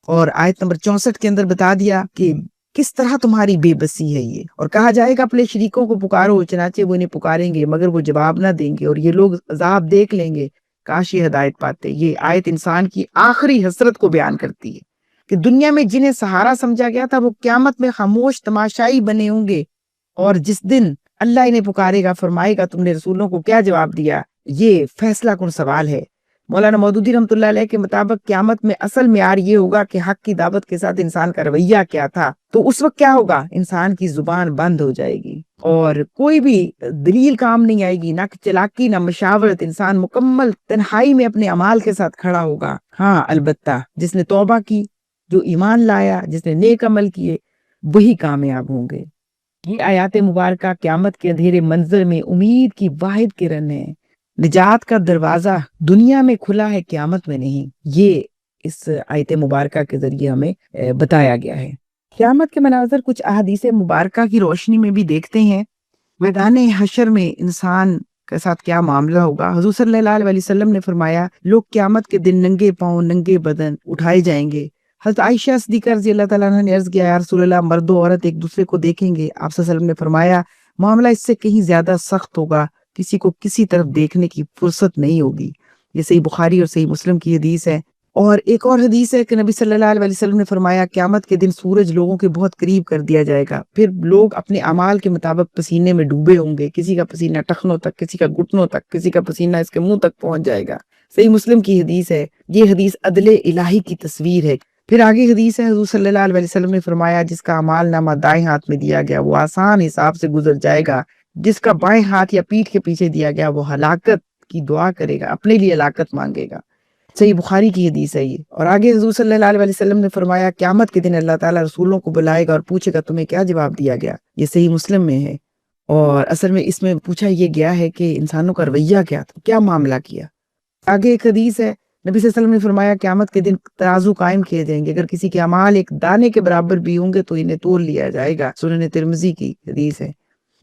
اور آیت نمبر 64 کے اندر بتا دیا کہ کس طرح تمہاری بے بسی ہے یہ، اور کہا جائے گا اپنے شریکوں کو پکارو، چنانچہ وہ انہیں پکاریں گے مگر وہ جواب نہ دیں گے اور یہ لوگ عذاب دیکھ لیں گے، کاش یہ ہدایت پاتے۔ یہ آیت انسان کی آخری حسرت کو بیان کرتی ہے کہ دنیا میں جنہیں سہارا سمجھا گیا تھا وہ قیامت میں خاموش تماشائی بنے ہوں گے، اور جس دن اللہ انہیں پکارے گا، فرمائے گا تم نے رسولوں کو کیا جواب دیا، یہ فیصلہ کن سوال ہے۔ مولانا مودودی رحمۃ اللہ علیہ کے مطابق قیامت میں اصل معیار یہ ہوگا کہ حق کی دعوت کے ساتھ انسان کا رویہ کیا تھا. تو اس وقت کیا ہوگا؟ انسان کی زبان بند ہو جائے گی اور کوئی بھی دلیل کام نہیں آئے گی، نہ چلاکی نہ مشاورت. انسان مکمل تنہائی میں اپنے اعمال کے ساتھ کھڑا ہوگا. ہاں البتہ جس نے توبہ کی، جو ایمان لایا، جس نے نیک عمل کیے، وہی کامیاب ہوں گے. یہ آیات مبارکہ قیامت کے اندھیرے منظر میں امید کی واحد کرن ہے. نجات کا دروازہ دنیا میں کھلا ہے، قیامت میں نہیں. یہ اس آیت مبارکہ کے ذریعے ہمیں بتایا گیا ہے. قیامت کے مناظر کچھ احادیث مبارکہ کی روشنی میں بھی دیکھتے ہیں. میدان حشر میں انسان کے ساتھ کیا معاملہ ہوگا. حضور صلی اللہ علیہ وسلم نے فرمایا لوگ قیامت کے دن ننگے پاؤں ننگے بدن اٹھائے جائیں گے. حضرت عائشہ صدیقہ رضی اللہ تعالیٰ عنہ نے عرض کیا یا رسول اللہ، مرد و عورت ایک دوسرے کو دیکھیں گے. آپ صلی اللہ علیہ وسلم نے فرمایا معاملہ اس سے کہیں زیادہ سخت ہوگا، کسی کو کسی طرف دیکھنے کی فرصت نہیں ہوگی. یہ صحیح بخاری اور صحیح مسلم کی حدیث ہے. اور ایک اور حدیث ہے کہ نبی صلی اللہ علیہ وسلم نے فرمایا قیامت کے دن سورج لوگوں کے بہت قریب کر دیا جائے گا، پھر لوگ اپنے اعمال کے مطابق پسینے میں ڈوبے ہوں گے. کسی کا پسینہ ٹخنوں تک، کسی کا گھٹنوں تک، کسی کا پسینہ اس کے منہ تک پہنچ جائے گا. صحیح مسلم کی حدیث ہے. یہ حدیث عدل الہی کی تصویر ہے. پھر آگے حدیث ہے، حضور صلی اللہ علیہ وسلم نے فرمایا جس کا اعمال نامہ دائیں ہاتھ میں دیا گیا وہ آسان حساب سے گزر جائے گا، جس کا بائیں ہاتھ یا پیٹھ کے پیچھے دیا گیا وہ ہلاکت کی دعا کرے گا، اپنے لیے ہلاکت مانگے گا. صحیح بخاری کی حدیث ہے یہ. اور آگے حضور صلی اللہ علیہ وسلم نے فرمایا قیامت کے دن اللہ تعالیٰ رسولوں کو بلائے گا اور پوچھے گا تمہیں کیا جواب دیا گیا. یہ صحیح مسلم میں ہے. اور اصل میں اس میں پوچھا یہ گیا ہے کہ انسانوں کا رویہ کیا تھا، کیا معاملہ کیا. آگے ایک حدیث ہے، نبی صلی اللہ علیہ وسلم نے فرمایا قیامت کے دن ترازو قائم کیے جائیں گے، اگر کسی کے اعمال ایک دانے کے برابر بھی ہوں گے تو انہیں تول لیا جائے گا. سنن ترمذی کی حدیث ہے.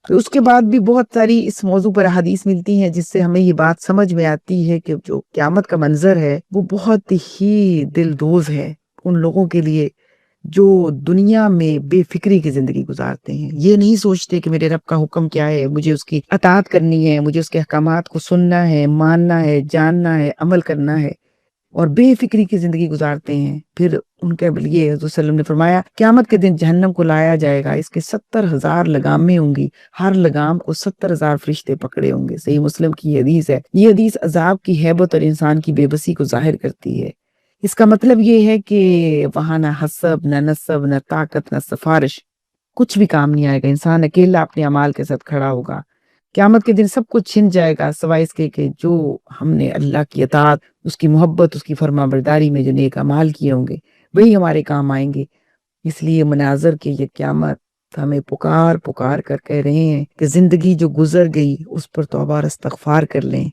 تو اس کے بعد بھی بہت ساری اس موضوع پر احادیث ملتی ہیں جس سے ہمیں یہ بات سمجھ میں آتی ہے کہ جو قیامت کا منظر ہے وہ بہت ہی دل دوز ہے ان لوگوں کے لیے جو دنیا میں بے فکری کی زندگی گزارتے ہیں. یہ نہیں سوچتے کہ میرے رب کا حکم کیا ہے، مجھے اس کی اطاعت کرنی ہے، مجھے اس کے احکامات کو سننا ہے، ماننا ہے، جاننا ہے، عمل کرنا ہے، اور بے فکری کی زندگی گزارتے ہیں. پھر ان کے لیے حضور صلی اللہ علیہ وسلم نے فرمایا قیامت کے دن جہنم کو لایا جائے گا، اس کے 70,000 لگامیں ہوں گی، ہر لگام کو 70,000 فرشتے پکڑے ہوں گے. صحیح مسلم کی حدیث ہے. یہ حدیث عذاب کی ہیبت اور انسان کی بے بسی کو ظاہر کرتی ہے. اس کا مطلب یہ ہے کہ وہاں نہ حسب، نہ نسب، نہ طاقت، نہ سفارش، کچھ بھی کام نہیں آئے گا. انسان اکیلا اپنے اعمال کے ساتھ کھڑا ہوگا. قیامت کے دن سب کچھ چھن جائے گا سوائے اس کے کہ جو ہم نے اللہ کی اطاعت، اس کی محبت، اس کی فرما برداری میں جو نیک اعمال کیے ہوں گے وہی ہمارے کام آئیں گے. اس لیے مناظر کے یہ قیامت ہمیں پکار پکار کر کہہ رہے ہیں کہ زندگی جو گزر گئی اس پر توبہ اور استغفار کر لیں،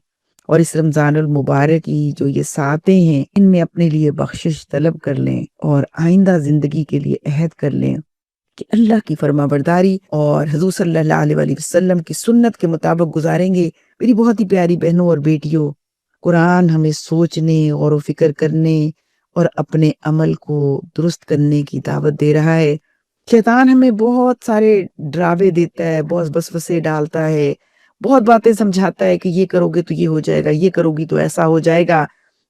اور اس رمضان المبارک کی جو یہ ساعتیں ہیں ان میں اپنے لیے بخشش طلب کر لیں اور آئندہ زندگی کے لیے عہد کر لیں کہ اللہ کی فرما برداری اور حضور صلی اللہ علیہ وسلم کی سنت کے مطابق گزاریں گے. میری بہت ہی پیاری بہنوں اور بیٹیوں، قرآن ہمیں سوچنے، غور و فکر کرنے اور اپنے عمل کو درست کرنے کی دعوت دے رہا ہے. شیطان ہمیں بہت سارے ڈراوے دیتا ہے، بہت وسوسے ڈالتا ہے، بہت باتیں سمجھاتا ہے کہ یہ کرو گے تو یہ ہو جائے گا، یہ کرو گی تو ایسا ہو جائے گا.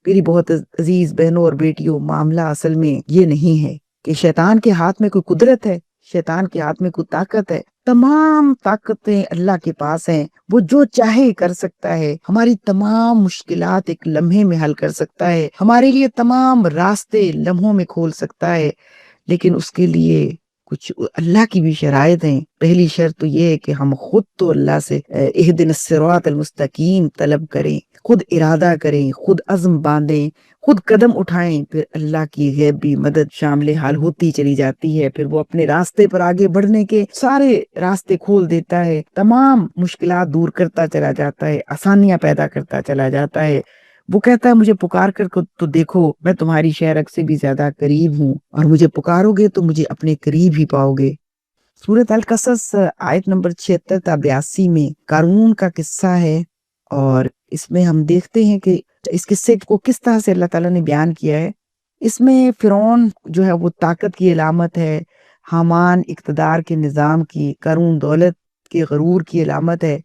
میری بہت عزیز بہنوں اور بیٹیوں، معاملہ اصل میں یہ نہیں ہے کہ شیطان کے ہاتھ میں کوئی قدرت ہے، شیطان کے ہاتھ میں کوئی طاقت ہے. تمام طاقتیں اللہ کے پاس ہیں. وہ جو چاہے کر سکتا ہے. ہماری تمام مشکلات ایک لمحے میں حل کر سکتا ہے. ہمارے لیے تمام راستے لمحوں میں کھول سکتا ہے. لیکن اس کے لیے کچھ اللہ کی بھی شرائط ہیں. پہلی شرط تو یہ ہے کہ ہم خود تو اللہ سے اہدنا الصراط المستقیم طلب کریں، خود ارادہ کریں، خود عزم باندھیں، خود قدم اٹھائیں. پھر اللہ کی غیبی مدد شامل حال ہوتی چلی جاتی ہے. پھر وہ اپنے راستے پر آگے بڑھنے کے سارے راستے کھول دیتا ہے، تمام مشکلات دور کرتا چلا جاتا ہے، آسانیاں پیدا کرتا چلا جاتا ہے. وہ کہتا ہے مجھے پکار کر تو دیکھو، میں تمہاری شہرک سے بھی زیادہ قریب ہوں، اور مجھے پکارو گے تو مجھے اپنے قریب ہی پاؤ گے. سورۃ القصص آیت نمبر 76 تا 82 میں قارون کا قصہ ہے، اور اس میں ہم دیکھتے ہیں کہ اس قصے کو کس طرح سے اللہ تعالیٰ نے بیان کیا ہے. اس میں فرعون جو ہے وہ طاقت کی علامت ہے، حامان اقتدار کے نظام کی، قارون دولت کے غرور کی علامت ہے.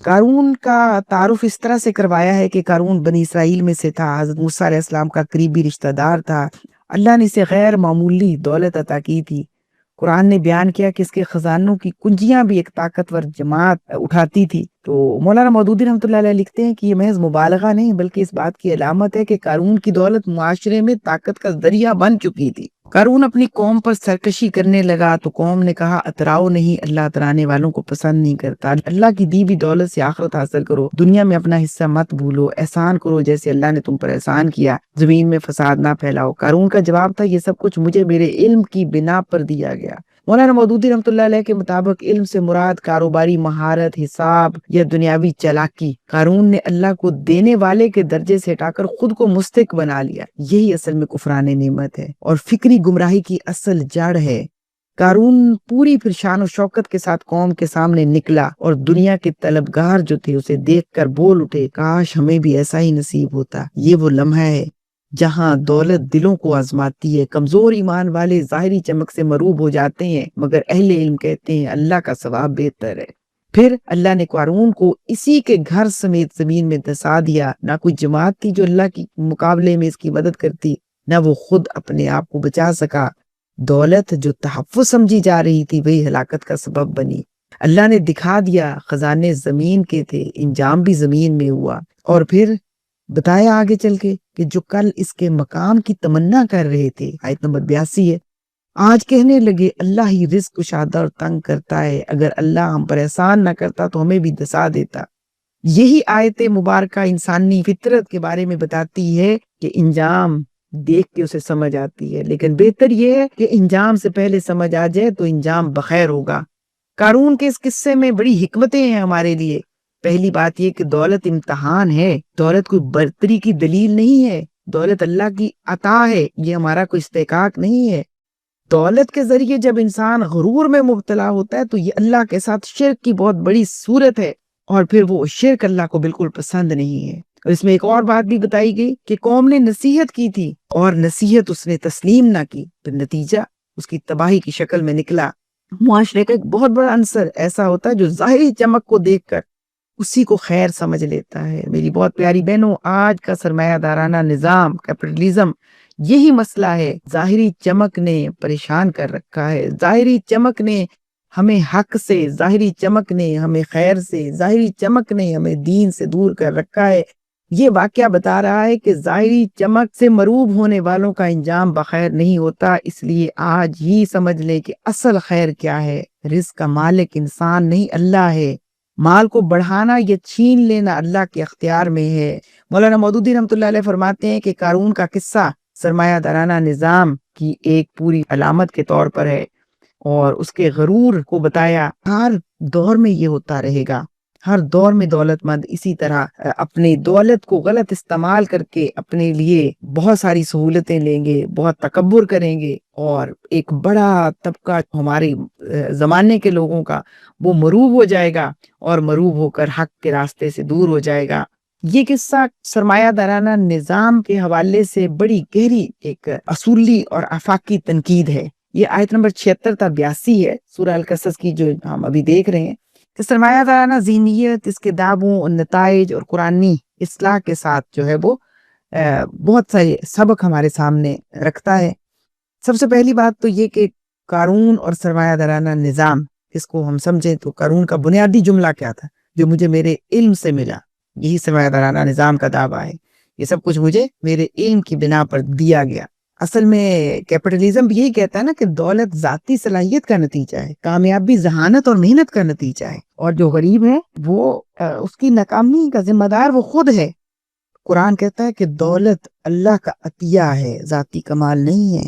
قارون کا تعارف اس طرح سے کروایا ہے کہ قارون بنی اسرائیل میں سے تھا، حضرت موسیٰ علیہ السلام کا قریبی رشتہ دار تھا. اللہ نے اسے غیر معمولی دولت عطا کی تھی. قرآن نے بیان کیا کہ اس کے خزانوں کی کنجیاں بھی ایک طاقتور جماعت اٹھاتی تھی۔ تو مولانا مودودی رحمۃ اللہ علیہ لکھتے ہیں کہ یہ محض مبالغہ نہیں بلکہ اس بات کی علامت ہے کہ قارون کی دولت معاشرے میں طاقت کا ذریعہ بن چکی تھی۔ قارون اپنی قوم پر سرکشی کرنے لگا تو قوم نے کہا اتراؤ نہیں، اللہ اترانے والوں کو پسند نہیں کرتا، اللہ کی دی ہوئی دولت سے آخرت حاصل کرو، دنیا میں اپنا حصہ مت بھولو، احسان کرو جیسے اللہ نے تم پر احسان کیا، زمین میں فساد نہ پھیلاؤ۔ قارون کا جواب تھا یہ سب کچھ مجھے میرے علم کی بنا پر دیا گیا۔ مولانا مودودی رحمۃ اللہ علیہ کے مطابق علم سے مراد کاروباری مہارت، حساب یا دنیاوی چالاکی۔ قارون نے اللہ کو دینے والے کے درجے سے ہٹا کر خود کو مستحق بنا لیا، یہی اصل میں کفران نعمت ہے اور فکری گمراہی کی اصل جڑ ہے۔ قارون پوری پھر شان و شوکت کے ساتھ قوم کے سامنے نکلا اور دنیا کے طلبگار جو تھے اسے دیکھ کر بول اٹھے کاش ہمیں بھی ایسا ہی نصیب ہوتا۔ یہ وہ لمحہ ہے جہاں دولت دلوں کو آزماتی ہے، کمزور ایمان والے ظاہری چمک سے مروب ہو جاتے ہیں مگر اہل علم کہتے ہیں اللہ کا ثواب بہتر ہے۔ پھر اللہ نے قارون کو اسی کے گھر سمیت زمین میں دھسا دیا، نہ کوئی جماعت تھی جو اللہ کے مقابلے میں اس کی مدد کرتی، نہ وہ خود اپنے آپ کو بچا سکا۔ دولت جو تحفظ سمجھی جا رہی تھی وہی ہلاکت کا سبب بنی۔ اللہ نے دکھا دیا خزانے زمین کے تھے، انجام بھی زمین میں ہوا۔ اور پھر بتایا آگے چل کے کہ جو کل اس کے مقام کی تمنا کر رہے تھے، آیت نمبر 82 ہے، آج کہنے لگے اللہ ہی رزق کشادہ اور تنگ کرتا ہے، اگر اللہ ہم پر احسان نہ کرتا تو ہمیں بھی دھسا دیتا۔ یہی آیت مبارکہ انسانی فطرت کے بارے میں بتاتی ہے کہ انجام دیکھ کے اسے سمجھ آتی ہے، لیکن بہتر یہ ہے کہ انجام سے پہلے سمجھ آ جائے تو انجام بخیر ہوگا۔ قارون کے اس قصے میں بڑی حکمتیں ہیں ہمارے لیے۔ پہلی بات یہ کہ دولت امتحان ہے، دولت کوئی برتری کی دلیل نہیں ہے، دولت اللہ کی عطا ہے، یہ ہمارا کوئی استحقاق نہیں ہے۔ دولت کے ذریعے جب انسان غرور میں مبتلا ہوتا ہے تو یہ اللہ کے ساتھ شرک کی بہت بڑی صورت ہے، اور پھر وہ شرک اللہ کو بالکل پسند نہیں ہے۔ اور اس میں ایک اور بات بھی بتائی گئی کہ قوم نے نصیحت کی تھی اور نصیحت اس نے تسلیم نہ کی، تو نتیجہ اس کی تباہی کی شکل میں نکلا۔ معاشرے کا ایک بہت بڑا عنصر ایسا ہوتا ہے جو ظاہری چمک کو دیکھ کر اسی کو خیر سمجھ لیتا ہے۔ میری بہت پیاری بہنوں، آج کا سرمایہ دارانہ نظام کیپٹلزم یہی مسئلہ ہے۔ ظاہری چمک نے پریشان کر رکھا ہے، ظاہری چمک نے ہمیں حق سے، ظاہری چمک نے ہمیں خیر سے، ظاہری چمک نے ہمیں دین سے دور کر رکھا ہے۔ یہ واقعہ بتا رہا ہے کہ ظاہری چمک سے مروب ہونے والوں کا انجام بخیر نہیں ہوتا۔ اس لیے آج ہی سمجھ لیں کہ اصل خیر کیا ہے۔ رزق کا مالک انسان نہیں اللہ ہے، مال کو بڑھانا یا چھین لینا اللہ کے اختیار میں ہے۔ مولانا مودودی رحمۃ اللہ علیہ فرماتے ہیں کہ قارون کا قصہ سرمایہ دارانہ نظام کی ایک پوری علامت کے طور پر ہے، اور اس کے غرور کو بتایا ہر دور میں یہ ہوتا رہے گا۔ ہر دور میں دولت مند اسی طرح اپنی دولت کو غلط استعمال کر کے اپنے لیے بہت ساری سہولتیں لیں گے، بہت تکبر کریں گے، اور ایک بڑا طبقہ ہمارے زمانے کے لوگوں کا وہ مروب ہو جائے گا اور مروب ہو کر حق کے راستے سے دور ہو جائے گا۔ یہ قصہ سرمایہ دارانہ نظام کے حوالے سے بڑی گہری ایک اصولی اور آفاقی تنقید ہے۔ یہ آیت نمبر 76 تا 82 ہے سورہ القصص کی جو ہم ابھی دیکھ رہے ہیں، کہ سرمایہ دارانہ ذہنیت اس کے دعووں اور نتائج اور قرآنی اصلاح کے ساتھ جو ہے وہ بہت سارے سبق ہمارے سامنے رکھتا ہے۔ سب سے پہلی بات تو یہ کہ قارون اور سرمایہ دارانہ نظام، اس کو ہم سمجھیں تو قارون کا بنیادی جملہ کیا تھا؟ جو مجھے میرے علم سے ملا، یہی سرمایہ دارانہ نظام کا دعویٰ ہے۔ یہ سب کچھ مجھے میرے علم کی بنا پر دیا گیا۔ اصل میں کیپٹلزم بھی یہی کہتا ہے نا کہ دولت ذاتی صلاحیت کا نتیجہ ہے، کامیابی ذہانت اور محنت کا نتیجہ ہے، اور جو غریب ہے وہ اس کی ناکامی کا ذمہ دار وہ خود ہے۔ قرآن کہتا ہے کہ دولت اللہ کا عطیہ ہے، ذاتی کمال نہیں ہے۔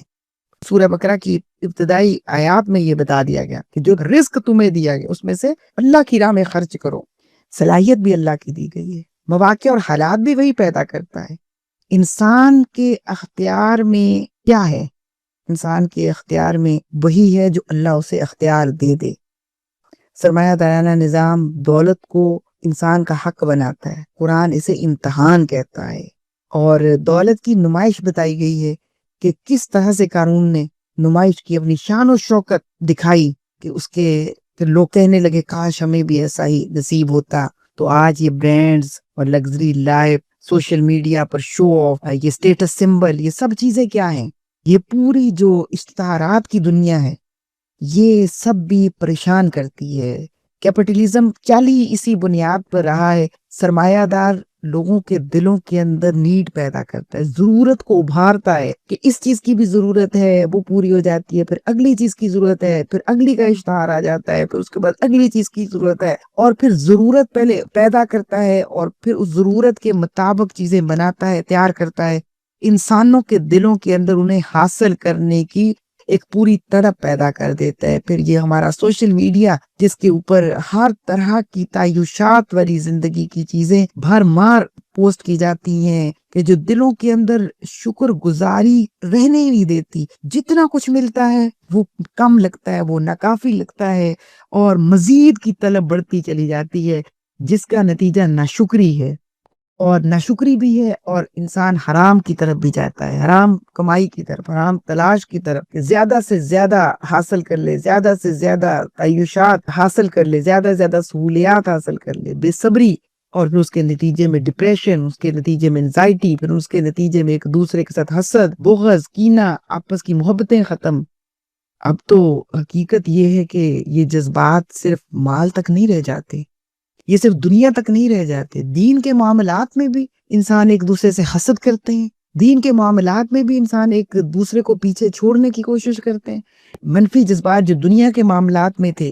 سورہ بقرہ کی ابتدائی آیات میں یہ بتا دیا گیا کہ جو رزق تمہیں دیا گیا اس میں سے اللہ کی راہ میں خرچ کرو۔ صلاحیت بھی اللہ کی دی گئی ہے، مواقع اور حالات بھی وہی پیدا کرتا ہے۔ انسان کے اختیار میں کیا ہے؟ انسان کے اختیار میں وہی ہے جو اللہ اسے اختیار دے دے۔ سرمایہ دارانہ نظام دولت کو انسان کا حق بناتا ہے، قرآن اسے امتحان کہتا ہے، اور دولت کی نمائش بتائی گئی ہے کہ کس طرح سے قارون نے نمائش کی، اپنی شان و شوکت دکھائی کہ اس کے پھر لوگ کہنے لگے کاش ہمیں بھی ایسا ہی نصیب ہوتا۔ تو آج یہ برانڈز اور luxury life, social media per show of, یہ اسٹیٹس سمبل، یہ سب چیزیں کیا ہیں؟ یہ پوری جو اشتہارات کی دنیا ہے، یہ سب بھی پریشان کرتی ہے۔ کیپٹلزم چالی اسی بنیاد پر رہا ہے، سرمایہ دار لوگوں کے دلوں کے اندر نیڈ پیدا کرتا ہے، ضرورت کو ابھارتا ہے کہ اس چیز کی بھی ضرورت ہے، وہ پوری ہو جاتی ہے، پھر اگلی چیز کی ضرورت ہے، پھر اگلی کا اشتہار آ جاتا ہے، پھر اس کے بعد اگلی چیز کی ضرورت ہے، اور پھر ضرورت پہلے پیدا کرتا ہے اور پھر اس ضرورت کے مطابق چیزیں بناتا ہے، تیار کرتا ہے، انسانوں کے دلوں کے اندر انہیں حاصل کرنے کی ایک پوری تڑپ پیدا کر دیتا ہے۔ پھر یہ ہمارا سوشل میڈیا جس کے اوپر ہر طرح کی تعیشات والی زندگی کی چیزیں بھر مار پوسٹ کی جاتی ہیں کہ جو دلوں کے اندر شکر گزاری رہنے ہی نہیں دیتی، جتنا کچھ ملتا ہے وہ کم لگتا ہے، وہ ناکافی لگتا ہے، اور مزید کی طلب بڑھتی چلی جاتی ہے، جس کا نتیجہ ناشکری ہے، اور ناشکری بھی ہے، اور انسان حرام کی طرف بھی جاتا ہے، حرام کمائی کی طرف، حرام تلاش کی طرف، کہ زیادہ سے زیادہ حاصل کر لے، زیادہ سے زیادہ تعیشات حاصل کر لے، زیادہ سے زیادہ سہولیات حاصل کر لے، بے صبری، اور پھر اس کے نتیجے میں ڈپریشن، اس کے نتیجے میں انزائٹی، پھر اس کے نتیجے میں ایک دوسرے کے ساتھ حسد، بغض، کینہ، آپس کی محبتیں ختم۔ اب تو حقیقت یہ ہے کہ یہ جذبات صرف مال تک نہیں رہ جاتے، یہ صرف دنیا تک نہیں رہ جاتے، دین کے معاملات میں بھی انسان ایک دوسرے سے حسد کرتے ہیں، دین کے معاملات میں بھی انسان ایک دوسرے کو پیچھے چھوڑنے کی کوشش کرتے ہیں۔ منفی جذبات جو دنیا کے معاملات میں تھے،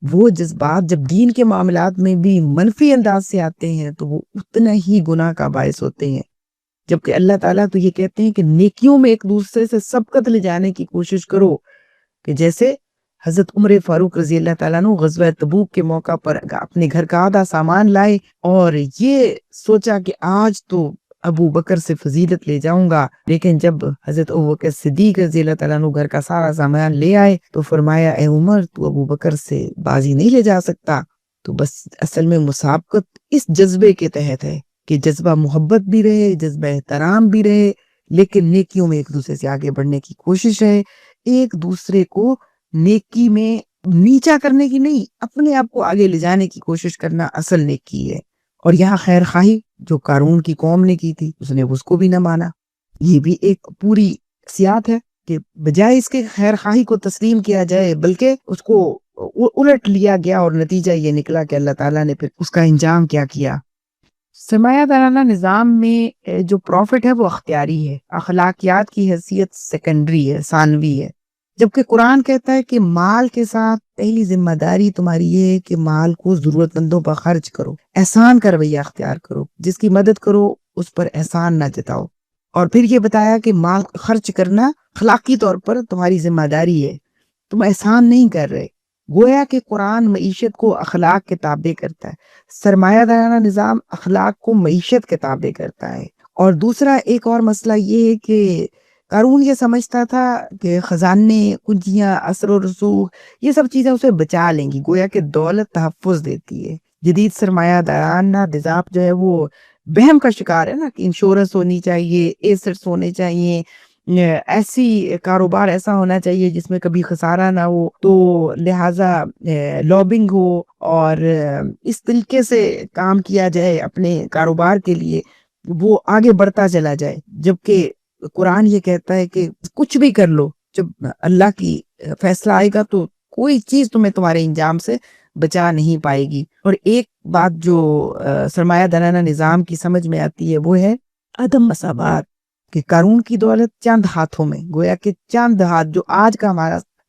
وہ جذبات جب دین کے معاملات میں بھی منفی انداز سے آتے ہیں تو وہ اتنا ہی گناہ کا باعث ہوتے ہیں۔ جبکہ اللہ تعالیٰ تو یہ کہتے ہیں کہ نیکیوں میں ایک دوسرے سے سبقت لے جانے کی کوشش کرو، کہ جیسے حضرت عمر فاروق رضی اللہ تعالیٰ عنہ غزوہ تبوک کے موقع پر اپنے گھر کا آدھا سامان لائے اور یہ سوچا کہ آج تو ابو بکر سے فضیلت لے جاؤں گا، لیکن جب حضرت ابو بکر صدیق رضی اللہ تعالیٰ عنہ گھر کا سارا سامان لے آئے تو فرمایا اے عمر، تو ابو بکر سے بازی نہیں لے جا سکتا۔ تو بس اصل میں مسابقت اس جذبے کے تحت ہے کہ جذبہ محبت بھی رہے، جذبہ احترام بھی رہے، لیکن نیکیوں میں ایک دوسرے سے آگے بڑھنے کی کوشش ہے، ایک دوسرے کو نیکی میں نیچا کرنے کی نہیں، اپنے آپ کو آگے لے جانے کی کوشش کرنا اصل نیکی ہے۔ اور یہاں خیر خواہی جو قارون کی قوم نے کی تھی، اس نے اس کو بھی نہ مانا، یہ بھی ایک پوری سیاست ہے کہ بجائے اس کے خیر خواہی کو تسلیم کیا جائے بلکہ اس کو الٹ لیا گیا، اور نتیجہ یہ نکلا کہ اللہ تعالیٰ نے پھر اس کا انجام کیا کیا۔ سرمایہ دارانہ نظام میں جو پروفٹ ہے وہ اختیاری ہے، اخلاقیات کی حیثیت سیکنڈری ہے، ثانوی ہے، جبکہ قرآن کہتا ہے کہ مال کے ساتھ پہلی ذمہ داری تمہاری یہ ہے کہ مال کو ضرورت مندوں پر خرچ کرو، احسان کا رویہ اختیار کرو، جس کی مدد کرو اس پر احسان نہ جتاؤ، اور پھر یہ بتایا کہ مال خرچ کرنا اخلاقی طور پر تمہاری ذمہ داری ہے، تم احسان نہیں کر رہے۔ گویا کہ قرآن معیشت کو اخلاق کے تابع کرتا ہے، سرمایہ دارانہ نظام اخلاق کو معیشت کے تابع کرتا ہے۔ اور دوسرا ایک اور مسئلہ یہ ہے کہ قارون یہ سمجھتا تھا کہ خزانے، کنجیاں، اثر و رسوخ، یہ سب چیزیں اسے بچا لیں گی، گویا کہ دولت تحفظ دیتی ہے۔ جدید سرمایہ دارانہ نظام جو ہے وہ بہم کا شکار ہے نا، کہ انشورنس ہونی چاہیے، ایسٹس ہونے چاہیے، ایسی کاروبار ایسا ہونا چاہیے جس میں کبھی خسارہ نہ ہو، تو لہٰذا لابنگ ہو اور اس طریقے سے کام کیا جائے اپنے کاروبار کے لیے، وہ آگے بڑھتا چلا جائے۔ جبکہ قرآن یہ کہتا ہے کہ کچھ بھی کر لو، جب اللہ کی فیصلہ آئے گا تو کوئی چیز تمہیں تمہارے انجام سے بچا نہیں پائے گی۔ اور ایک بات جو سرمایہ دارانہ نظام کی سمجھ میں آتی ہے وہ ہے عدم مساوات، کہ قارون کی دولت چند ہاتھوں میں، گویا کہ چند ہاتھ، جو آج کا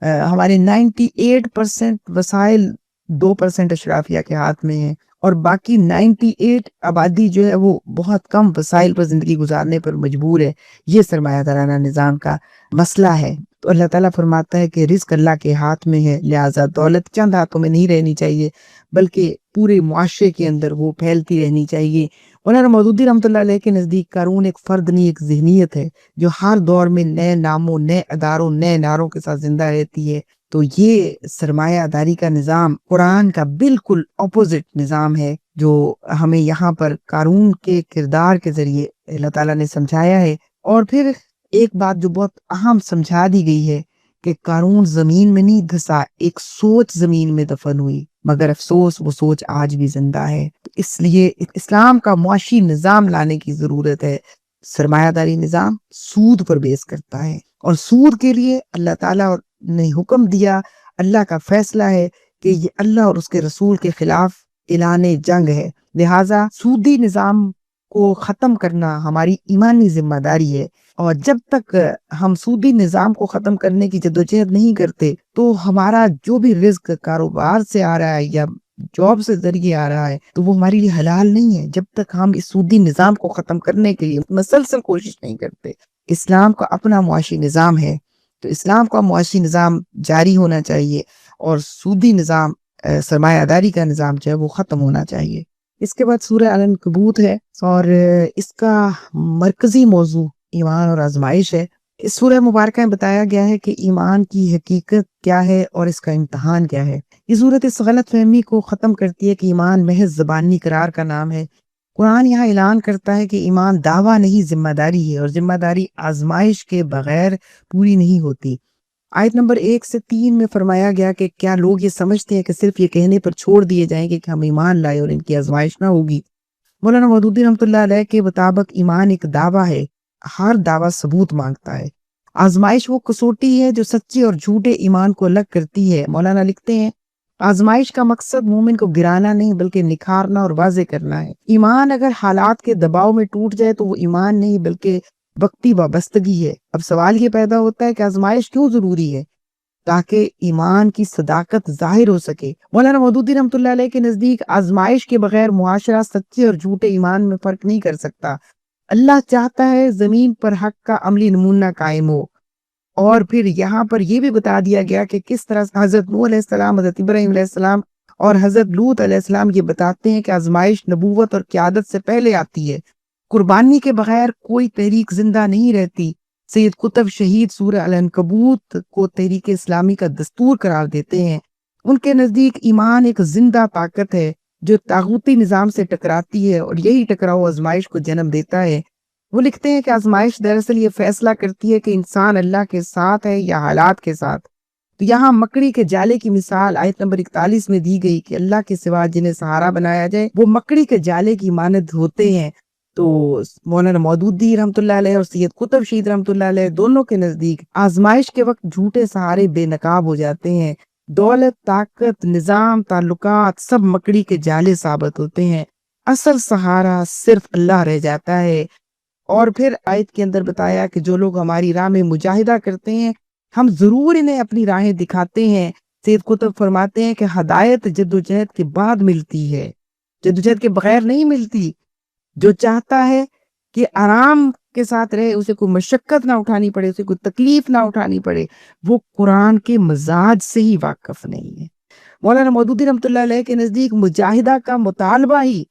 ہمارے 98% وسائل 2% اشرافیہ کے ہاتھ میں ہیں، اور باقی 98 آبادی جو ہے وہ بہت کم وسائل پر زندگی گزارنے پر مجبور ہے۔ یہ سرمایہ دارانہ نظام کا مسئلہ ہے۔ تو اللہ تعالیٰ فرماتا ہے کہ رزق اللہ کے ہاتھ میں ہے، لہٰذا دولت چند ہاتھوں میں نہیں رہنی چاہیے بلکہ پورے معاشرے کے اندر وہ پھیلتی رہنی چاہیے۔ مولانا مودودی رحمۃ اللہ علیہ کے نزدیک قارون ایک فرد نہیں، ایک ذہنیت ہے جو ہر دور میں نئے ناموں، نئے اداروں، نئے نعروں کے ساتھ زندہ رہتی ہے۔ تو یہ سرمایہ داری کا نظام قرآن کا بالکل اپوزٹ نظام ہے، جو ہمیں یہاں پر قارون کے کردار کے ذریعے اللہ تعالیٰ نے سمجھایا ہے۔ اور پھر ایک بات جو بہت اہم سمجھا دی گئی ہے کہ قارون زمین میں نہیں دھسا، ایک سوچ زمین میں دفن ہوئی، مگر افسوس وہ سوچ آج بھی زندہ ہے۔ تو اس لیے اسلام کا معاشی نظام لانے کی ضرورت ہے۔ سرمایہ داری نظام سود پر بیس کرتا ہے، اور سود کے لیے اللہ تعالیٰ اور نے حکم دیا، اللہ کا فیصلہ ہے کہ یہ اللہ اور اس کے رسول کے خلاف اعلان جنگ ہے، لہٰذا سودی نظام کو ختم کرنا ہماری ایمانی ذمہ داری ہے، اور جب تک ہم سودی نظام کو ختم کرنے کی جدوجہد نہیں کرتے تو ہمارا جو بھی رزق کاروبار سے آ رہا ہے یا جاب سے ذریعے آ رہا ہے تو وہ ہمارے لیے حلال نہیں ہے، جب تک ہم اس سودی نظام کو ختم کرنے کے لیے مسلسل کوشش نہیں کرتے۔ اسلام کا اپنا معاشی نظام ہے، تو اسلام کا معاشی نظام جاری ہونا چاہیے اور سودی نظام سرمایہ داری کا نظام جو ہے وہ ختم ہونا چاہیے۔ اس کے بعد سورہ العنکبوت ہے اور اس کا مرکزی موضوع ایمان اور آزمائش ہے۔ اس سورہ مبارکہ میں بتایا گیا ہے کہ ایمان کی حقیقت کیا ہے اور اس کا امتحان کیا ہے۔ یہ صورت اس غلط فہمی کو ختم کرتی ہے کہ ایمان محض زبانی قرار کا نام ہے۔ قرآن یہاں اعلان کرتا ہے کہ ایمان دعویٰ نہیں ذمہ داری ہے، اور ذمہ داری آزمائش کے بغیر پوری نہیں ہوتی۔ آیت نمبر 1 سے 3 میں فرمایا گیا کہ کیا لوگ یہ سمجھتے ہیں کہ صرف یہ کہنے پر چھوڑ دیے جائیں گے کہ ہم ایمان لائے اور ان کی آزمائش نہ ہوگی؟ مولانا مودودی رحمۃ اللہ علیہ کے مطابق ایمان ایک دعویٰ ہے، ہر دعویٰ ثبوت مانگتا ہے۔ آزمائش وہ کسوٹی ہے جو سچے اور جھوٹے ایمان کو الگ کرتی ہے۔ مولانا لکھتے ہیں آزمائش کا مقصد مومن کو گرانا نہیں بلکہ نکھارنا اور واضح کرنا ہے۔ ایمان اگر حالات کے دباؤ میں ٹوٹ جائے تو وہ ایمان نہیں بلکہ وقتی وابستگی ہے۔ اب سوال یہ پیدا ہوتا ہے کہ آزمائش کیوں ضروری ہے؟ تاکہ ایمان کی صداقت ظاہر ہو سکے۔ مولانا مودودی رحمۃ اللہ علیہ کے نزدیک آزمائش کے بغیر معاشرہ سچے اور جھوٹے ایمان میں فرق نہیں کر سکتا۔ اللہ چاہتا ہے زمین پر حق کا عملی نمونہ قائم ہو، اور پھر یہاں پر یہ بھی بتا دیا گیا کہ کس طرح حضرت نوح علیہ السلام، حضرت ابراہیم علیہ السلام اور حضرت لوط علیہ السلام یہ بتاتے ہیں کہ آزمائش نبوت اور قیادت سے پہلے آتی ہے۔ قربانی کے بغیر کوئی تحریک زندہ نہیں رہتی۔ سید قطب شہید سورہ العنکبوت کو تحریک اسلامی کا دستور قرار دیتے ہیں۔ ان کے نزدیک ایمان ایک زندہ طاقت ہے جو طاغوتی نظام سے ٹکراتی ہے، اور یہی ٹکراؤ آزمائش کو جنم دیتا ہے۔ وہ لکھتے ہیں کہ آزمائش دراصل یہ فیصلہ کرتی ہے کہ انسان اللہ کے ساتھ ہے یا حالات کے ساتھ۔ تو یہاں مکڑی کے جالے کی مثال آیت نمبر 41 میں دی گئی کہ اللہ کے سوا جنہیں سہارا بنایا جائے وہ مکڑی کے جالے کی مانند ہوتے ہیں۔ تو مولانا مودودی رحمۃ اللہ علیہ اور سید قطب شہید رحمۃ اللہ علیہ دونوں کے نزدیک آزمائش کے وقت جھوٹے سہارے بے نقاب ہو جاتے ہیں۔ دولت، طاقت، نظام، تعلقات سب مکڑی کے جالے ثابت ہوتے ہیں، اصل سہارا صرف اللہ رہ جاتا ہے۔ اور پھر آیت کے اندر بتایا کہ جو لوگ ہماری راہ میں مجاہدہ کرتے ہیں ہم ضرور انہیں اپنی راہیں دکھاتے ہیں۔ سید قطب فرماتے ہیں کہ ہدایت جدوجہد کے بعد ملتی ہے، جدوجہد کے بغیر نہیں ملتی۔ جو چاہتا ہے کہ آرام کے ساتھ رہے، اسے کوئی مشقت نہ اٹھانی پڑے، اسے کوئی تکلیف نہ اٹھانی پڑے، وہ قرآن کے مزاج سے ہی واقف نہیں ہے۔ مولانا مودودی رحمۃ اللہ علیہ کے نزدیک مجاہدہ کا مطالبہ ہی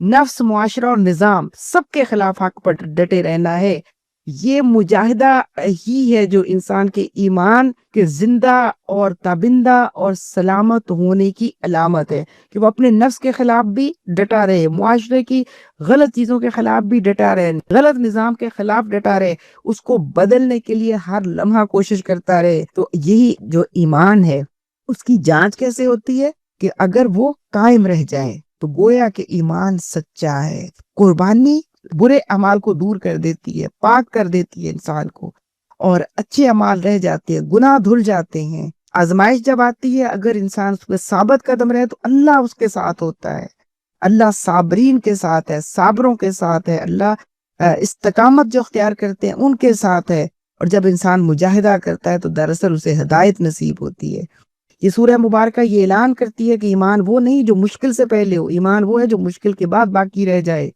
نفس، معاشرہ اور نظام سب کے خلاف حق پر ڈٹے رہنا ہے۔ یہ مجاہدہ ہی ہے جو انسان کے ایمان کے زندہ اور تابندہ اور سلامت ہونے کی علامت ہے، کہ وہ اپنے نفس کے خلاف بھی ڈٹا رہے، معاشرے کی غلط چیزوں کے خلاف بھی ڈٹا رہے، غلط نظام کے خلاف ڈٹا رہے، اس کو بدلنے کے لیے ہر لمحہ کوشش کرتا رہے۔ تو یہی جو ایمان ہے اس کی جانچ کیسے ہوتی ہے کہ اگر وہ قائم رہ جائے تو گویا کہ ایمان سچا ہے۔ قربانی برے اعمال کو دور کر دیتی ہے، پاک کر دیتی ہے انسان کو، اور اچھے اعمال رہ جاتے ہیں، گناہ دھل جاتے ہیں۔ آزمائش جب آتی ہے اگر انسان اس پہ ثابت قدم رہے تو اللہ اس کے ساتھ ہوتا ہے، اللہ صابرین کے ساتھ ہے، صابروں کے ساتھ ہے، اللہ استقامت جو اختیار کرتے ہیں ان کے ساتھ ہے۔ اور جب انسان مجاہدہ کرتا ہے تو دراصل اسے ہدایت نصیب ہوتی ہے۔ یہ سورہ مبارکہ یہ اعلان کرتی ہے کہ ایمان وہ نہیں جو مشکل سے پہلے ہو، ایمان وہ ہے جو مشکل کے بعد باقی رہ جائے۔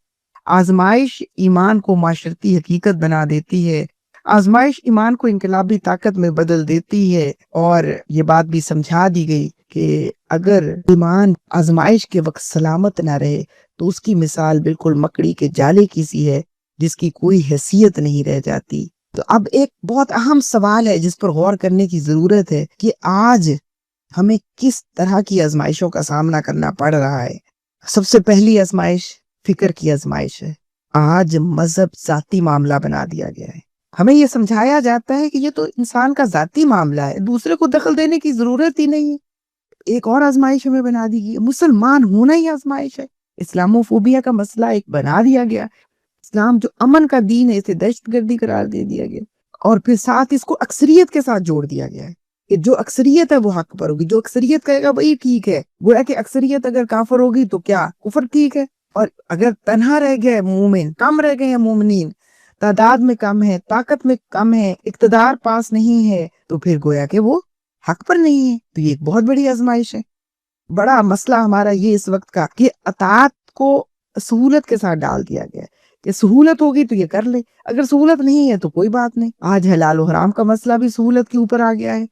آزمائش ایمان کو معاشرتی حقیقت بنا دیتی ہے، آزمائش ایمان کو انقلابی طاقت میں بدل دیتی ہے، اور یہ بات بھی سمجھا دی گئی کہ اگر ایمان آزمائش کے وقت سلامت نہ رہے تو اس کی مثال بالکل مکڑی کے جالے کی سی ہے جس کی کوئی حیثیت نہیں رہ جاتی۔ تو اب ایک بہت اہم سوال ہے جس پر غور کرنے کی ضرورت ہے کہ آج ہمیں کس طرح کی آزمائشوں کا سامنا کرنا پڑ رہا ہے۔ سب سے پہلی آزمائش فکر کی آزمائش ہے۔ آج مذہب ذاتی معاملہ بنا دیا گیا ہے، ہمیں یہ سمجھایا جاتا ہے کہ یہ تو انسان کا ذاتی معاملہ ہے، دوسرے کو دخل دینے کی ضرورت ہی نہیں ہے۔ ایک اور آزمائش ہمیں بنا دی گئی، مسلمان ہونا ہی آزمائش ہے، اسلاموفوبیا کا مسئلہ ایک بنا دیا گیا، اسلام جو امن کا دین ہے اسے دہشت گردی قرار دے دیا گیا، اور پھر ساتھ اس کو اکثریت کے ساتھ جوڑ دیا گیا ہے۔ کہ جو اکثریت ہے وہ حق پر ہوگی، جو اکثریت کہے گا وہی ٹھیک ہے، گویا کہ اکثریت اگر کافر ہوگی تو کیا کفر ٹھیک ہے، اور اگر تنہا رہ گئے مومن، کم رہ گئے ہیں مومنین، تعداد میں کم ہے، طاقت میں کم ہے، اقتدار پاس نہیں ہے، تو پھر گویا کہ وہ حق پر نہیں ہے۔ تو یہ ایک بہت بڑی آزمائش ہے۔ بڑا مسئلہ ہمارا یہ اس وقت کا کہ اطاعت کو سہولت کے ساتھ ڈال دیا گیا ہے کہ سہولت ہوگی تو یہ کر لے، اگر سہولت نہیں ہے تو کوئی بات نہیں۔ آج حلال و حرام کا مسئلہ بھی سہولت کے اوپر آ گیا ہے،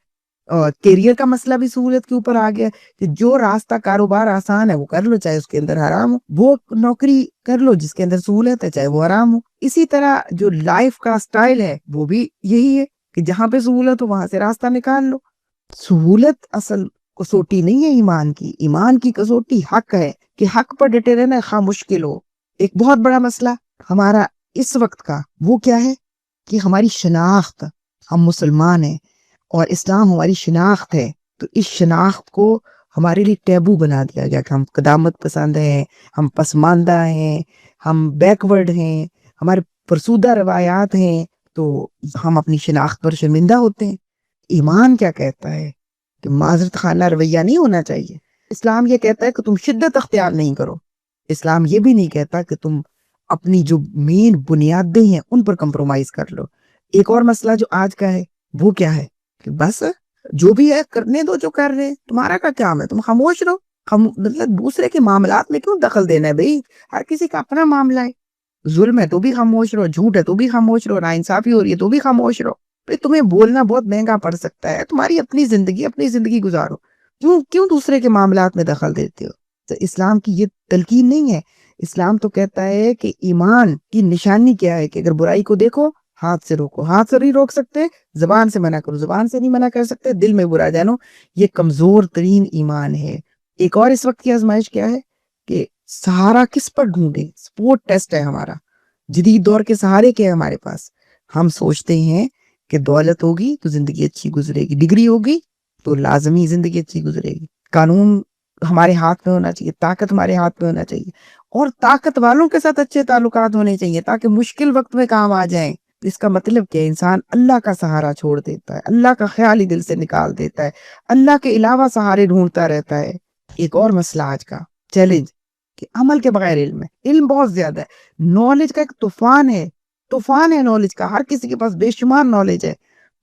اور کیریئر کا مسئلہ بھی سہولت کے اوپر آ گیا ہے کہ جو راستہ کاروبار آسان ہے وہ کر لو، چاہے اس کے اندر حرام ہو، وہ نوکری کر لو جس کے اندر سہولت ہے چاہے وہ حرام ہو۔ اسی طرح جو لائف کا سٹائل ہے وہ بھی یہی ہے کہ جہاں پہ سہولت ہو وہاں سے راستہ نکال لو۔ سہولت اصل کسوٹی نہیں ہے ایمان کی، ایمان کی کسوٹی حق ہے کہ حق پر ڈٹے رہنا خواہ مشکل ہو۔ ایک بہت بڑا مسئلہ ہمارا اس وقت کا وہ کیا ہے کہ ہماری شناخت، ہم مسلمان ہیں اور اسلام ہماری شناخت ہے، تو اس شناخت کو ہمارے لیے ٹیبو بنا دیا گیا کہ ہم قدامت پسند ہیں، ہم پسماندہ ہیں، ہم بیکورڈ ہیں، ہمارے فرسودہ روایات ہیں، تو ہم اپنی شناخت پر شرمندہ ہوتے ہیں۔ ایمان کیا کہتا ہے کہ معذرت خانہ رویہ نہیں ہونا چاہیے۔ اسلام یہ کہتا ہے کہ تم شدت اختیار نہیں کرو، اسلام یہ بھی نہیں کہتا کہ تم اپنی جو مین بنیادیں ہیں ان پر کمپرومائز کر لو۔ ایک اور مسئلہ جو آج کا ہے وہ کیا ہے کہ بس جو بھی ہے کرنے دو، جو کر رہے ہیں، تمہارا کا کام ہے، تم خاموش رہو۔ مطلب دوسرے کے معاملات میں کیوں دخل دینا ہے بھائی، ہر کسی کا اپنا معاملہ ہے، ظلم ہے تو بھی خاموش رہو، جھوٹ ہے تو بھی خاموش رہو، ناانصافی ہو رہی ہے تو بھی خاموش رہو۔ بھائی تمہیں بولنا بہت مہنگا پڑ سکتا ہے، تمہاری اپنی زندگی گزارو، کیوں دوسرے کے معاملات میں دخل دیتے ہو؟ تو اسلام کی یہ تلقین نہیں ہے۔ اسلام تو کہتا ہے کہ ایمان کی نشانی کیا ہے کہ اگر برائی کو دیکھو ہاتھ سے روکو، ہاتھ سے نہیں روک سکتے زبان سے منع کرو، زبان سے نہیں منع کر سکتے دل میں برا جانو، یہ کمزور ترین ایمان ہے۔ ایک اور اس وقت کی آزمائش کیا ہے کہ سہارا کس پر ڈھونڈے، سپورٹ ٹیسٹ ہے ہمارا۔ جدید دور کے سہارے کیا ہے ہمارے پاس؟ ہم سوچتے ہیں کہ دولت ہوگی تو زندگی اچھی گزرے گی، ڈگری ہوگی تو لازمی زندگی اچھی گزرے گی، قانون ہمارے ہاتھ میں ہونا چاہیے، طاقت ہمارے ہاتھ میں ہونا چاہیے، اور طاقت والوں کے ساتھ اچھے تعلقات ہونے چاہیے تاکہ مشکل وقت میں کام آ جائیں۔ اس کا مطلب کہ انسان اللہ کا سہارا چھوڑ دیتا ہے، اللہ کا خیال ہی دل سے نکال دیتا ہے، اللہ کے علاوہ سہارے ڈھونڈتا رہتا ہے۔ ایک اور مسئلہ آج کا چیلنج کہ عمل کے بغیر علم ہے، علم بہت زیادہ ہے، نالج کا ایک طوفان ہے نالج کا، ہر کسی کے پاس بے شمار نالج ہے،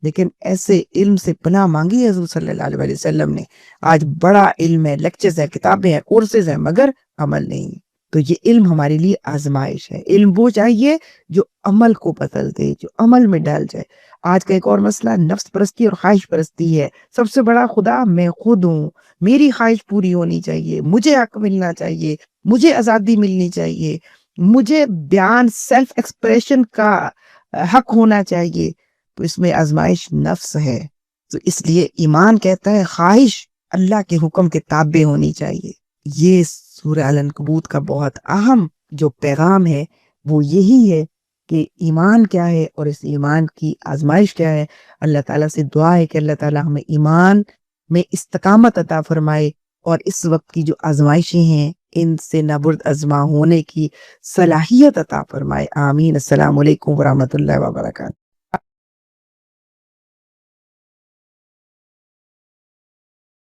لیکن ایسے علم سے پناہ مانگی حضور صلی اللہ علیہ وسلم نے۔ آج بڑا علم ہے، لیکچرز ہیں، کتابیں ہیں، کورسز ہیں، مگر عمل نہیں۔ تو یہ علم ہمارے لیے آزمائش ہے۔ علم وہ چاہیے جو عمل کو بدل دے، جو عمل میں ڈال جائے۔ آج کا ایک اور مسئلہ نفس پرستی اور خواہش پرستی ہے۔ سب سے بڑا خدا میں خود ہوں، میری خواہش پوری ہونی چاہیے، مجھے حق ملنا چاہیے، مجھے آزادی ملنی چاہیے، مجھے بیان سیلف ایکسپریشن کا حق ہونا چاہیے۔ تو اس میں آزمائش نفس ہے۔ تو اس لیے ایمان کہتا ہے خواہش اللہ کے حکم کے تابع ہونی چاہیے۔ یہ سورہ العنکبوت کا بہت اہم جو پیغام ہے وہ یہی ہے کہ ایمان کیا ہے اور اس ایمان کی آزمائش کیا ہے۔ اللہ تعالیٰ سے دعا ہے کہ اللہ تعالیٰ ہمیں ایمان میں استقامت عطا فرمائے، اور اس وقت کی جو آزمائشیں ہیں ان سے نبرد ازما ہونے کی صلاحیت عطا فرمائے۔ آمین۔ السلام علیکم ورحمۃ اللہ وبرکاتہ۔